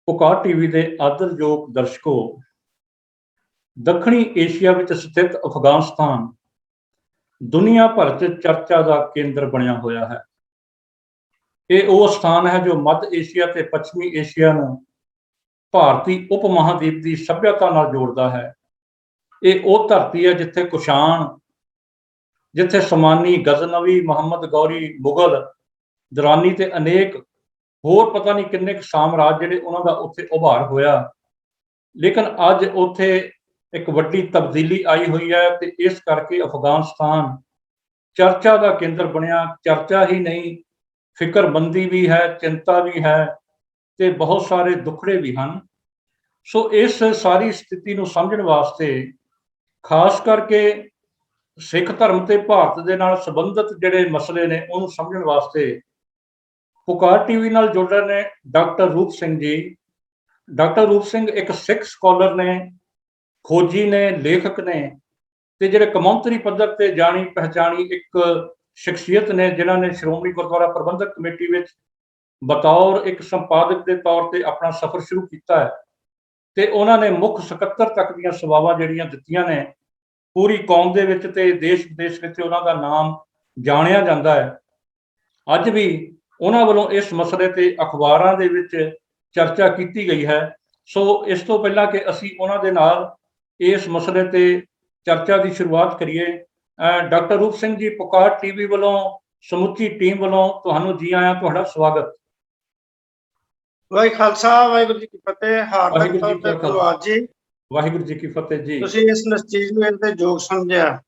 ਪੁਕਾਰ ਟੀਵੀ ਦੇ ਆਦਰਯੋਗ ਦਰਸ਼ਕੋ, ਦੱਖਣੀ ਏਸ਼ੀਆ ਵਿੱਚ ਸਥਿਤ ਅਫਗਾਨਿਸਤਾਨ ਦੁਨੀਆ ਭਰ 'ਚ ਚਰਚਾ ਦਾ ਕੇਂਦਰ ਬਣਿਆ ਹੋਇਆ ਹੈ। ਇਹ ਉਹ ਸਥਾਨ ਹੈ ਜੋ ਮੱਧ ਏਸ਼ੀਆ ਤੇ ਪੱਛਮੀ ਏਸ਼ੀਆ ਨੂੰ ਭਾਰਤੀ ਉਪ ਮਹਾਦੀਪ ਦੀ ਸੱਭਿਅਤਾ ਨਾਲ ਜੋੜਦਾ ਹੈ। ਇਹ ਉਹ ਧਰਤੀ ਹੈ ਜਿੱਥੇ ਕੁਸ਼ਾਣ, ਜਿੱਥੇ ਸਮਾਨੀ, ਗਜ਼ਨਵੀ, ਮੁਹੰਮਦ ਗੌਰੀ, ਮੁਗਲ, ਦੁਰਾਨੀ ਤੇ ਅਨੇਕ ਹੋਰ ਪਤਾ ਨਹੀਂ ਕਿੰਨੇ ਕੁ ਸਾਮਰਾਜ ਜਿਹੜੇ ਉਹਨਾਂ ਦਾ ਉੱਥੇ ਉਭਾਰ ਹੋਇਆ। ਲੇਕਿਨ ਅੱਜ ਉੱਥੇ ਇੱਕ ਵੱਡੀ ਤਬਦੀਲੀ ਆਈ ਹੋਈ ਹੈ ਤੇ ਇਸ ਕਰਕੇ ਅਫਗਾਨਿਸਤਾਨ ਚਰਚਾ ਦਾ ਕੇਂਦਰ ਬਣਿਆ। ਚਰਚਾ ਹੀ ਨਹੀਂ, ਫਿਕਰਮੰਦੀ ਵੀ ਹੈ, ਚਿੰਤਾ ਵੀ ਹੈ ਤੇ ਬਹੁਤ ਸਾਰੇ ਦੁੱਖੜੇ ਵੀ ਹਨ। ਸੋ ਇਸ ਸਾਰੀ ਸਥਿਤੀ ਨੂੰ ਸਮਝਣ ਵਾਸਤੇ, ਖਾਸ ਕਰਕੇ ਸਿੱਖ ਧਰਮ ਤੇ ਭਾਰਤ ਦੇ ਨਾਲ ਸੰਬੰਧਿਤ ਜਿਹੜੇ ਮਸਲੇ ਨੇ ਉਹਨੂੰ ਸਮਝਣ ਵਾਸਤੇ ਪੁਕਾਰ ਟੀਵੀ ਨਾਲ ਜੁੜ ਰਹੇ ਨੇ ਡਾਕਟਰ ਰੂਪ ਸਿੰਘ ਜੀ। ਡਾਕਟਰ ਰੂਪ ਸਿੰਘ ਇੱਕ ਸਿੱਖ ਸਕਾਲਰ ਨੇ, ਖੋਜੀ ਨੇ, ਲੇਖਕ ਨੇ ਤੇ ਜਿਹੜੇ ਕੌਮਾਂਤਰੀ ਪੱਧਰ ਤੇ ਜਾਣੀ ਪਹਿਚਾਣੀ ਇੱਕ ਸ਼ਖਸੀਅਤ ਨੇ, ਜਿਨ੍ਹਾਂ ਨੇ ਸ਼੍ਰੋਮਣੀ ਗੁਰਦੁਆਰਾ ਪ੍ਰਬੰਧਕ ਕਮੇਟੀ ਵਿੱਚ ਬਤੌਰ ਇੱਕ ਸੰਪਾਦਕ ਦੇ ਤੌਰ ਤੇ ਆਪਣਾ ਸਫ਼ਰ ਸ਼ੁਰੂ ਕੀਤਾ ਹੈ ਤੇ ਉਹਨਾਂ ਨੇ ਮੁੱਖ ਸਕੱਤਰ ਤੱਕ ਦੀਆਂ ਸੇਵਾਵਾਂ ਜਿਹੜੀਆਂ ਦਿੱਤੀਆਂ ਨੇ। ਪੂਰੀ ਕੌਮ ਦੇ ਵਿੱਚ ਤੇ ਦੇਸ਼ ਵਿਦੇਸ਼ ਵਿੱਚ ਉਹਨਾਂ ਦਾ ਨਾਮ ਜਾਣਿਆ ਜਾਂਦਾ ਹੈ। ਅੱਜ ਵੀ ਉਹਨਾਂ ਵੱਲੋਂ ਇਸ ਮਸਲੇ ਤੇ ਅਖਬਾਰਾਂ ਦੇ ਵਿੱਚ ਚਰਚਾ ਕੀਤੀ ਗਈ ਹੈ। ਸੋ ਇਸ ਤੋਂ ਪਹਿਲਾਂ ਕਿ ਅਸੀਂ ਉਹਨਾਂ ਦੇ ਨਾਲ ਇਸ ਮਸਲੇ ਤੇ ਚਰਚਾ ਦੀ ਸ਼ੁਰੂਆਤ ਕਰੀਏ, ਡਾਕਟਰ ਰੂਪ ਸਿੰਘ ਜੀ, ਪੁਕਾਰ ਟੀਵੀ ਵੱਲੋਂ ਸਮੁੱਚੀ ਟੀਮ ਵੱਲੋਂ ਤੁਹਾਨੂੰ ਜੀ ਆਇਆਂ, ਤੁਹਾਡਾ ਸਵਾਗਤ। ਵਾਹਿਗੁਰੂ ਖਾਲਸਾ, ਵਾਹਿਗੁਰੂ ਜੀ ਕੀ ਫਤਿਹ। ਹਾਰਦਿਕ ਤੌਰ ਤੇ ਧੰਨਵਾਦ ਜੀ। ਵਾਹਿਗੁਰੂ ਜੀ ਕੀ ਫਤਿਹ ਜੀ। ਤੁਸੀਂ ਇਸ ਚੀਜ਼ ਨੂੰ ਇਹਦੇ ਯੋਗ ਸਮਝਿਆ।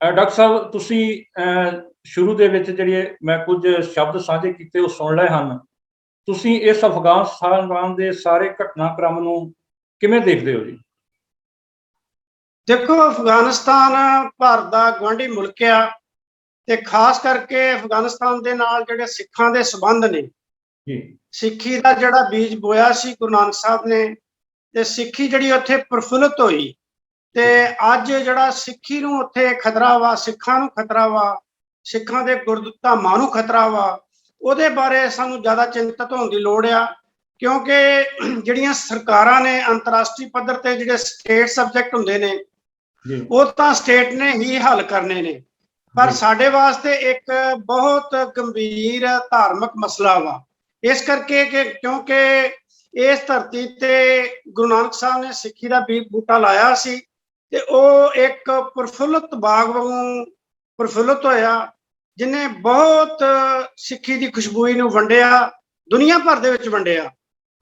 ਡਾਕਟਰ ਸਾਹਿਬ, ਤੁਸੀਂ ਸ਼ੁਰੂ ਦੇ ਵਿੱਚ ਜਿਹੜੇ ਮੈਂ ਕੁਝ ਸ਼ਬਦ ਸਾਂਝੇ ਕੀਤੇ ਉਹ ਸੁਣ ਲਏ ਹਨ। ਤੁਸੀਂ ਇਸ ਅਫਗਾਨਿਸਤਾਨ ਦੇ ਸਾਰੇ ਘਟਨਾਕ੍ਰਮ ਨੂੰ ਕਿਵੇਂ ਦੇਖਦੇ ਹੋ ਜੀ? ਦੇਖੋ, ਅਫਗਾਨਿਸਤਾਨ ਭਾਰਤ ਦਾ ਗੁਆਂਢੀ ਮੁਲਕ ਆ ਤੇ ਖਾਸ ਕਰਕੇ ਅਫਗਾਨਿਸਤਾਨ ਦੇ ਨਾਲ ਜਿਹੜੇ ਸਿੱਖਾਂ ਦੇ ਸੰਬੰਧ ਨੇ, ਸਿੱਖੀ ਦਾ ਜਿਹੜਾ ਬੀਜ ਬੋਇਆ ਸੀ ਗੁਰੂ ਨਾਨਕ ਸਾਹਿਬ ਨੇ, ਤੇ ਸਿੱਖੀ ਜਿਹੜੀ ਉੱਥੇ ਪ੍ਰਫੁੱਲਤ ਹੋਈ ਤੇ ਅੱਜ ਜਿਹੜਾ ਸਿੱਖੀ ਨੂੰ ਉੱਥੇ ਖਤਰਾ ਵਾ, ਸਿੱਖਾਂ ਨੂੰ ਖਤਰਾ ਵਾ, ਸਿੱਖਾਂ ਦੇ ਗੁਰਧਾਮਾਂ ਨੂੰ ਖਤਰਾ ਵਾ, ਉਹਦੇ ਬਾਰੇ ਸਾਨੂੰ ਜ਼ਿਆਦਾ ਚਿੰਤਤ ਹੋਣ ਦੀ ਲੋੜ ਆ। ਕਿਉਂਕਿ ਜਿਹੜੀਆਂ ਸਰਕਾਰਾਂ ਨੇ ਅੰਤਰਰਾਸ਼ਟਰੀ ਪੱਧਰ ਤੇ ਜਿਹੜੇ ਸਟੇਟ ਸਬਜੈਕਟ ਹੁੰਦੇ ਨੇ ਉਹ ਤਾਂ ਸਟੇਟ ਨੇ ਹੀ ਹੱਲ ਕਰਨੇ ਨੇ, ਪਰ ਸਾਡੇ ਵਾਸਤੇ ਇੱਕ ਬਹੁਤ ਗੰਭੀਰ ਧਾਰਮਿਕ ਮਸਲਾ ਵਾ। ਇਸ ਕਰਕੇ ਕਿ ਕਿਉਂਕਿ ਇਸ ਧਰਤੀ ਤੇ ਗੁਰੂ ਨਾਨਕ ਸਾਹਿਬ ਨੇ ਸਿੱਖੀ ਦਾ ਬੀਜ ਬੂਟਾ ਲਾਇਆ ਸੀ ਤੇ ਉਹ ਇੱਕ ਪ੍ਰਫੁੱਲਤ ਬਾਗ ਵਾਂਗੂ ਪ੍ਰਫੁੱਲਤ ਹੋਇਆ, ਜਿਹਨੇ ਬਹੁਤ ਸਿੱਖੀ ਦੀ ਖੁਸ਼ਬੂ ਨੂੰ ਵੰਡਿਆ, ਦੁਨੀਆ ਭਰ ਦੇ ਵਿੱਚ ਵੰਡਿਆ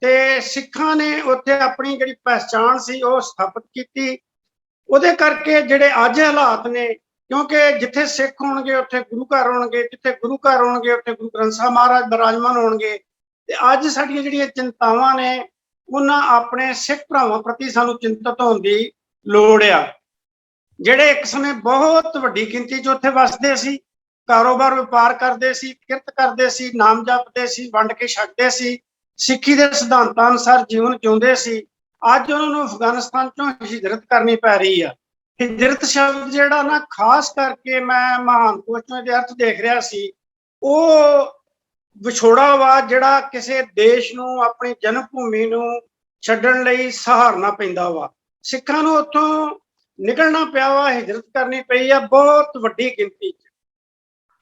ਤੇ ਸਿੱਖਾਂ ਨੇ ਉੱਥੇ ਆਪਣੀ ਜਿਹੜੀ ਪਹਿਚਾਣ ਸੀ ਉਹ ਸਥਾਪਿਤ ਕੀਤੀ। ਉਹਦੇ ਕਰਕੇ ਜਿਹੜੇ ਅੱਜ ਹਾਲਾਤ ਨੇ, ਕਿਉਂਕਿ ਜਿੱਥੇ ਸਿੱਖ ਹੋਣਗੇ ਉੱਥੇ ਗੁਰੂ ਘਰ ਹੋਣਗੇ, ਜਿੱਥੇ ਗੁਰੂ ਘਰ ਹੋਣਗੇ ਉੱਥੇ ਗੁਰੂ ਗ੍ਰੰਥ ਸਾਹਿਬ ਮਹਾਰਾਜ ਬਿਰਾਜਮਾਨ ਹੋਣਗੇ। ਤੇ ਅੱਜ ਸਾਡੀਆਂ ਜਿਹੜੀਆਂ ਚਿੰਤਾਵਾਂ ਨੇ ਉਹਨਾਂ ਆਪਣੇ ਸਿੱਖ ਭਰਾਵਾਂ ਪ੍ਰਤੀ ਸਾਨੂੰ ਚਿੰਤਤ ਹੋਣ ਦੀ ਲੋੜ ਆ, ਜਿਹੜੇ ਇੱਕ ਸਮੇਂ ਬਹੁਤ ਵੱਡੀ ਗਿਣਤੀ 'ਚ ਉੱਥੇ ਵਸਦੇ ਸੀ, ਕਾਰੋਬਾਰ ਵਪਾਰ ਕਰਦੇ ਸੀ, ਕਿਰਤ ਕਰਦੇ ਸੀ, ਨਾਮ ਜਪਦੇ ਸੀ, ਵੰਡ ਕੇ ਛਕਦੇ ਸੀ, ਸਿੱਖੀ ਦੇ ਸਿਧਾਂਤਾਂ ਅਨੁਸਾਰ ਜੀਵਨ ਜਿਉਂਦੇ ਸੀ। ਅੱਜ ਉਹਨਾਂ ਨੂੰ ਅਫਗਾਨਿਸਤਾਨ ਚੋਂ ਹਿਜਰਤ ਕਰਨੀ ਪੈ ਰਹੀ ਆ। ਹਿਜਰਤ ਸ਼ਬਦ ਜਿਹੜਾ ਨਾ, ਖਾਸ ਕਰਕੇ ਮੈਂ ਮਹਾਨ ਕੋਸ਼ਾਂ ਦੇ ਅਰਥ ਦੇਖ ਰਿਹਾ ਸੀ, ਉਹ ਵਿਛੋੜਾ ਵਾ ਜਿਹੜਾ ਕਿਸੇ ਦੇਸ਼ ਨੂੰ, ਆਪਣੀ ਜਨਮ ਭੂਮੀ ਨੂੰ ਛੱਡਣ ਲਈ ਸਹਾਰਨਾ ਪੈਂਦਾ ਵਾ। ਸਿੱਖਾਂ ਨੂੰ ਉੱਥੋਂ ਨਿਕਲਣਾ ਪਿਆ ਵਾ, ਹਿਜਰਤ ਕਰਨੀ ਪਈ ਆ ਬਹੁਤ ਵੱਡੀ ਗਿਣਤੀ 'ਚ।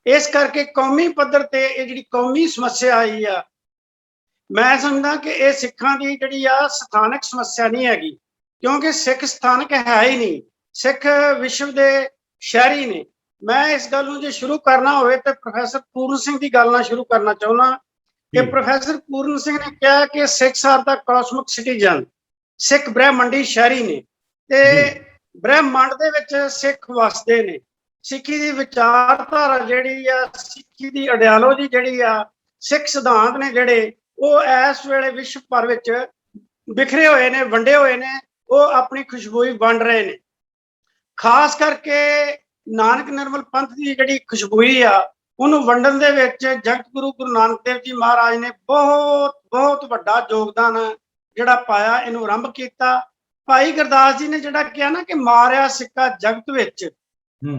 ਇਸ ਕਰਕੇ ਕੌਮੀ ਪੱਧਰ ਤੇ ਇਹ ਜਿਹੜੀ ਕੌਮੀ ਸਮੱਸਿਆ ਆਈ ਆ, ਮੈਂ ਸਮਝਦਾ ਕਿ ਇਹ ਸਿੱਖਾਂ ਦੀ ਜਿਹੜੀ ਆ ਸਥਾਨਕ ਸਮੱਸਿਆ ਨਹੀਂ ਹੈਗੀ, ਕਿਉਂਕਿ ਸਿੱਖ ਸਥਾਨਕ ਹੈ ਹੀ ਨਹੀਂ, ਸਿੱਖ ਵਿਸ਼ਵ ਦੇ ਸ਼ਹਿਰੀ ਨੇ। ਮੈਂ ਇਸ ਗੱਲ ਨੂੰ ਜੇ ਸ਼ੁਰੂ ਕਰਨਾ ਹੋਵੇ ਤਾਂ ਪ੍ਰੋਫੈਸਰ ਪੂਰਨ ਸਿੰਘ ਦੀ ਗੱਲ ਨਾਲ ਸ਼ੁਰੂ ਕਰਨਾ ਚਾਹੁੰਦਾ ਕਿ ਪ੍ਰੋਫੈਸਰ ਪੂਰਨ ਸਿੰਘ ਨੇ ਕਿਹਾ ਕਿ ਸਿੱਖ ਆਰ ਦਾ ਕਾਸਮਿਕ ਸਿਟੀਜ਼ਨ, ਸਿੱਖ ਬ੍ਰਹਿਮੰਡੀ ਸ਼ਹਿਰੀ ਨੇ ਤੇ ਬ੍ਰਹਿਮੰਡ ਦੇ ਵਿੱਚ ਸਿੱਖ ਵਸਦੇ ਨੇ। ਸਿੱਖੀ ਦੀ ਵਿਚਾਰਧਾਰਾ ਜਿਹੜੀ ਆ, ਸਿੱਖੀ ਦੀ ਆਈਡੀਓਲੋਜੀ ਜਿਹੜੀ ਆ, ਸਿੱਖ ਸਿਧਾਂਤ ਨੇ ਜਿਹੜੇ ਉਹ ਇਸ ਵੇਲੇ ਵਿਸ਼ਵ ਭਰ ਵਿੱਚ ਬਿਖਰੇ ਹੋਏ ਨੇ, ਵੰਡੇ ਹੋਏ ਨੇ, ਉਹ ਆਪਣੀ ਖੁਸ਼ਬੂ ਵੰਡ ਰਹੇ ਨੇ। ਖਾਸ ਕਰਕੇ ਨਾਨਕ ਨਿਰਮਲ ਪੰਥ ਦੀ ਜਿਹੜੀ ਖੁਸ਼ਬੂ ਆ ਉਹਨੂੰ ਵੰਡਣ ਦੇ ਵਿੱਚ ਜਗਤ ਗੁਰੂ ਗੁਰੂ ਨਾਨਕ ਦੇਵ ਜੀ ਮਹਾਰਾਜ ਨੇ ਬਹੁਤ ਬਹੁਤ ਵੱਡਾ ਯੋਗਦਾਨ ਜਿਹੜਾ ਪਾਇਆ, ਇਹਨੂੰ ਆਰੰਭ ਕੀਤਾ। ਭਾਈ ਗੁਰਦਾਸ ਜੀ ਨੇ ਜਿਹੜਾ ਕਿਹਾ ਨਾ ਕਿ ਮਾਰਿਆ ਸਿੱਕਾ ਜਗਤ ਵਿੱਚ,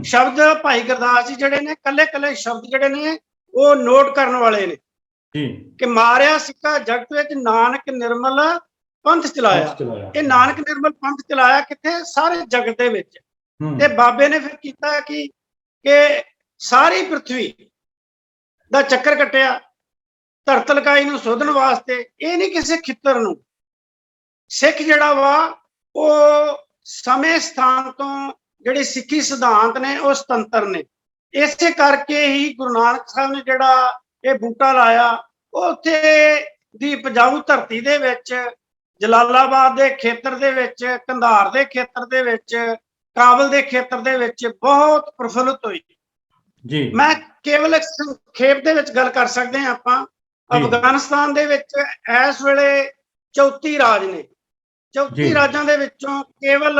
ਸ਼ਬਦ ਭਾਈ ਗੁਰਦਾਸ ਜੀ ਜਿਹੜੇ ਨੇ ਕੱਲੇ ਕੱਲੇ ਸ਼ਬਦ ਜਿਹੜੇ ਨੇ ਉਹ ਨੋਟ ਕਰਨ ਵਾਲੇ ਨੇ। कि मारिया सिक्का जगत विच नानक निर्मल पंथ चलाया। ये नानक निर्मल पंथ चलाया किथे? सारे जगत दे विच। ते बाबे ने फिर कीता कि सारी पृथ्वी दा चक्कर कट्टिया धरतलकाई नूं सोधन वास्ते। ये नहीं किसी खित्तर नूं। सिख जिहड़ा वा वो समय स्थान तो जिहड़े सिक्खी सिद्धांत ने वो सुतंत्र ने। इसे करके ही गुरु नानक साहब ने जिहड़ा ये बूटा लाया उत्थे दी उपजाऊ धरती दे विच, जलालाबाद दे खेतर दे विच, कंधार दे खेतर दे विच, काबल दे खेतर दे विच बहुत प्रफुल्लित हुई जी। मैं केवल संखेप दे विच गल कर सकते हैं आपां। अफगानिस्तान दे विच इस वेले 34 राज ने। 34 राजां दे विचों केवल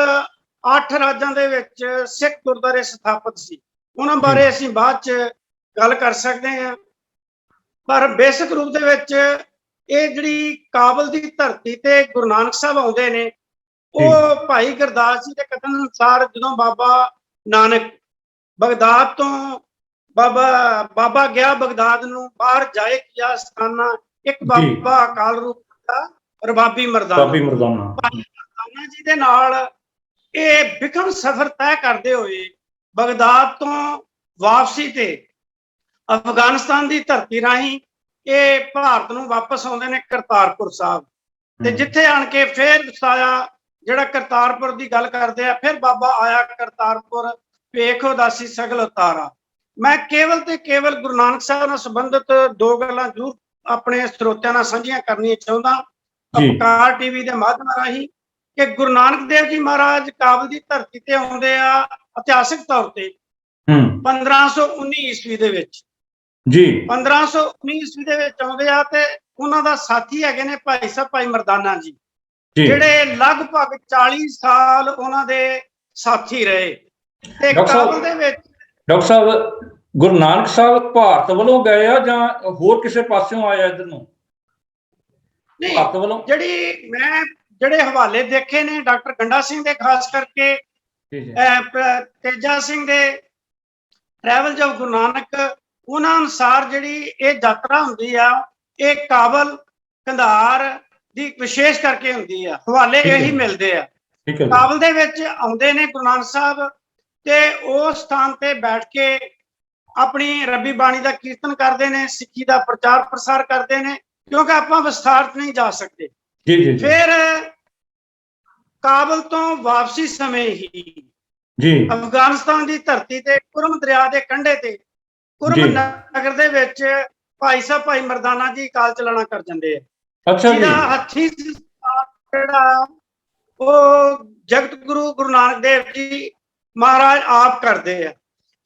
8 राजां दे विच सिख गुरुद्वारे स्थापित सी। उन्हां बारे असीं बाद च गल कर सकते हैं। पर बेसिक रूप दे विच ये जिहड़ी काबल दी धरती ते गुरु नानक साहब आउंदे ने, वो भाई गुरदास जी के कथन अनुसार जदों बाबा नानक बगदाद तो बाबा गया बगदाद नूं बाहर जाए किया स्थाना, एक बाबा अकाल रूप दा रबाबी मरदाना भाई मरदाना जी दे नाल ये विखम सफर तय करते हुए बगदाद तो वापसी ते अफगानिस्तान की धरती राही ये भारत नूं वापस आउंदे ने करतारपुर साहब। ते जिथे आण के फिर वसाया जिहड़ा करतारपुर की गल करते हैं, फिर बाबा आया करतारपुर भेख उदासी सगल उतारा। मैं केवल ते केवल गुरु नानक साहब नाल संबंधित दो गल्लां जरूर अपने स्रोतियां नाल साझीआं करनियां चाहुंदा अपकार टीवी के माध्यम राही कि गुरु नानक देव जी महाराज काबल की धरती ते आउंदे आ इतिहासिक तौर ते 1519 ईस्वी दे विच जी। 1519 ईस्वी दे विच आउंदे आ ते उन्हां दा साथी हैगे ने भाई साहब भाई मरदाना जी, जिहड़े लगभग 40 साल उन्हां दे साथी रहे। ते काबल दे विच डॉक्टर साहब गुरु नानक साहब भारत वालों गए आ जां होर किसी पासों आया इधर नूं? नहीं, भारत वालों जिहड़ी मैं जिहड़े हवाले देखे ने डॉक्टर गंडा सिंह दे, खास करके तेजा सिंह दे ट्रैवल ऑफ गुरु नानक, उन्हां अनुसार जिहड़ी ये यात्रा हुंदी आ ये काबल कंधार दी विशेष करके हुंदी आ। हवाले यही मिलते आ। काबल दे विच आउंदे ने गुरु नानक साहब ते उस स्थान ते बैठ के अपनी रब्बी बाणी का कीर्तन करते हैं, सिक्खी का प्रचार प्रसार करते हैं, क्योंकि आपां विस्तार नहीं जा सकते। फिर काबल तो वापसी समय ही अफगानिस्तान की धरती ते कुरम दरिया के कंढे ते कुरम नगर दे विच भाई साहब भाई मरदाना जी काल चलाना कर जाते हैं। अच्छा जी। हथी जगत गुरु गुरु नानक देव जी महाराज आप करते हैं।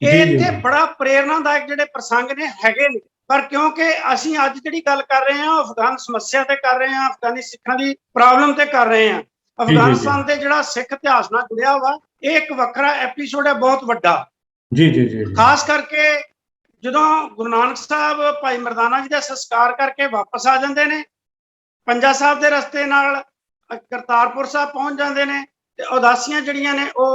ये बड़ा प्रेरणादायक जिहड़े प्रसंग ने हैगे ने। पर क्योंकि असीं अज जिहड़ी गल कर रहे हैं अफगान समस्या ते कर रहे हैं, अफगानी सिखां दी प्रॉब्लम ते कर रहे हैं। अफगानिस्तान ते जिहड़ा सिख इतिहास नाल जुड़िया हुआ एक वखरा एपीसोड है बहुत वड्डा जी जी जी। खास करके जदों गुरु नानक साहब भाई मरदाना जी का संस्कार करके वापस आ जाते हैं, पंजा साहब के रस्ते नाल करतारपुर साहब पहुंच जाते हैं ते उदासियां जिहड़ियां ने वो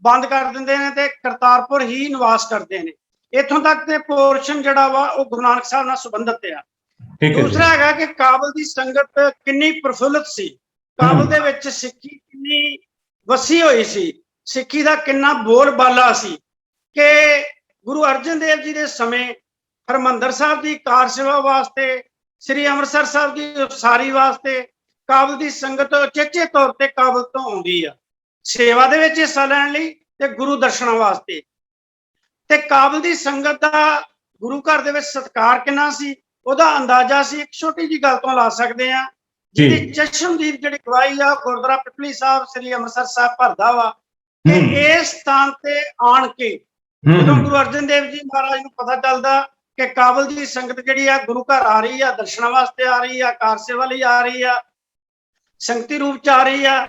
बंद कर देंदे ने ते करतारपुर ही निवास करते हैं। इत्थों तक ते पोर्शन जिहड़ा वा वो गुरु नानक साहब नाल संबंधित है। दूसरा है कि काबल की संगत कितनी प्रफुल्लित सी, काबल दे विच सिक्खी कितनी वसी हुई सी, सिक्खी दा कितना बोलबाला सी कि गुरु अर्जन देव जी के समय हरमंदर साहब की कार सेवा वास्ते, श्री अमृतसर साहब की उसारी वास्ते काबल की संगत चेचे तौर पर काबल तो आउंदी आ सेवा दे विच हिस्सा लैण लई ते गुरु दर्शनां वास्ते। ते काबल की संगत का गुरु घर दे विच सत्कार कितना सी उहदा अंदाजा सी एक छोटी जी गल तो ला सकते हैं, जिहदी चश्मदीद जिहड़ी गवाही आ गुरुद्वारा पिपली साहब श्री अमृतसर साहब भरदा वा कि इस स्थान ते आण के जदों गुरु अर्जन देव जी महाराज नूं पता चलदा कि काबल की संगत जिहड़ी आ गुरु घर आ रही है, दर्शनां वास्ते आ रही है, कार सेवा लई आ रही है, संगती रूप च आ रही है,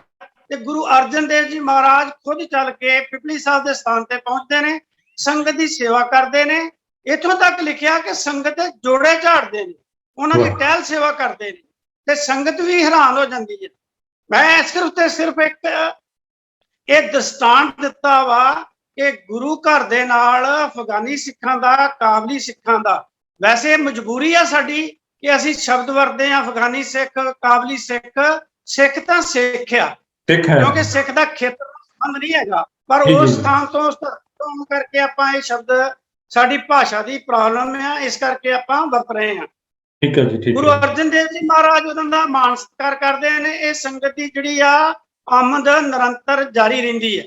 ते गुरु अर्जन देव जी महाराज खुद चल के पिपली साहब के स्थान पर पहुंचते हैं, संगत की सेवा करते हैं। इथों तक लिखिया कि संगत जोड़े झाड़ते हैं, उन्होंने टहल सेवा करते हैं, ते संगत भी हैरान हो जाती है। मैं इस उत्ते सिर्फ एक दृष्टांत दिता वा कि गुरु घर दे नाल अफगानी सिखां दा, काबली सिखां दा, वैसे मजबूरी है साडी ਕਿ ਅਸੀਂ ਸ਼ਬਦ ਵਰਤਦੇ ਹਾਂ ਅਫਗਾਨੀ ਸਿੱਖ, ਕਾਬਲੀ ਸਿੱਖ। ਸਿੱਖ ਤਾਂ ਸਿੱਖ ਆ, ਕਿਉਂਕਿ ਸਿੱਖ ਦਾ ਖੇਤਰ ਸੰਬੰਧ ਨਹੀਂ ਹੈਗਾ, ਪਰ ਉਸ ਥਾਂ ਤੋਂ ਉਸ ਧਰਤੀ ਕਰਕੇ ਆਪਾਂ ਇਹ ਸ਼ਬਦ, ਸਾਡੀ ਭਾਸ਼ਾ ਦੀ ਪ੍ਰੋਬਲਮ ਹੈ, ਇਸ ਕਰਕੇ ਆਪਾਂ ਵਰਤ ਰਹੇ ਹਾਂ। ਠੀਕ ਹੈ ਜੀ, ਠੀਕ। ਗੁਰੂ ਅਰਜਨ ਦੇਵ ਜੀ ਮਹਾਰਾਜ ਉਹਨਾਂ ਦਾ ਮਾਣ ਸਤਿਕਾਰ ਕਰਦੇ ਨੇ। ਇਹ ਸੰਗਤ ਦੀ ਜਿਹੜੀ ਆ ਆਮਦ ਨਿਰੰਤਰ ਜਾਰੀ ਰਹਿੰਦੀ ਹੈ।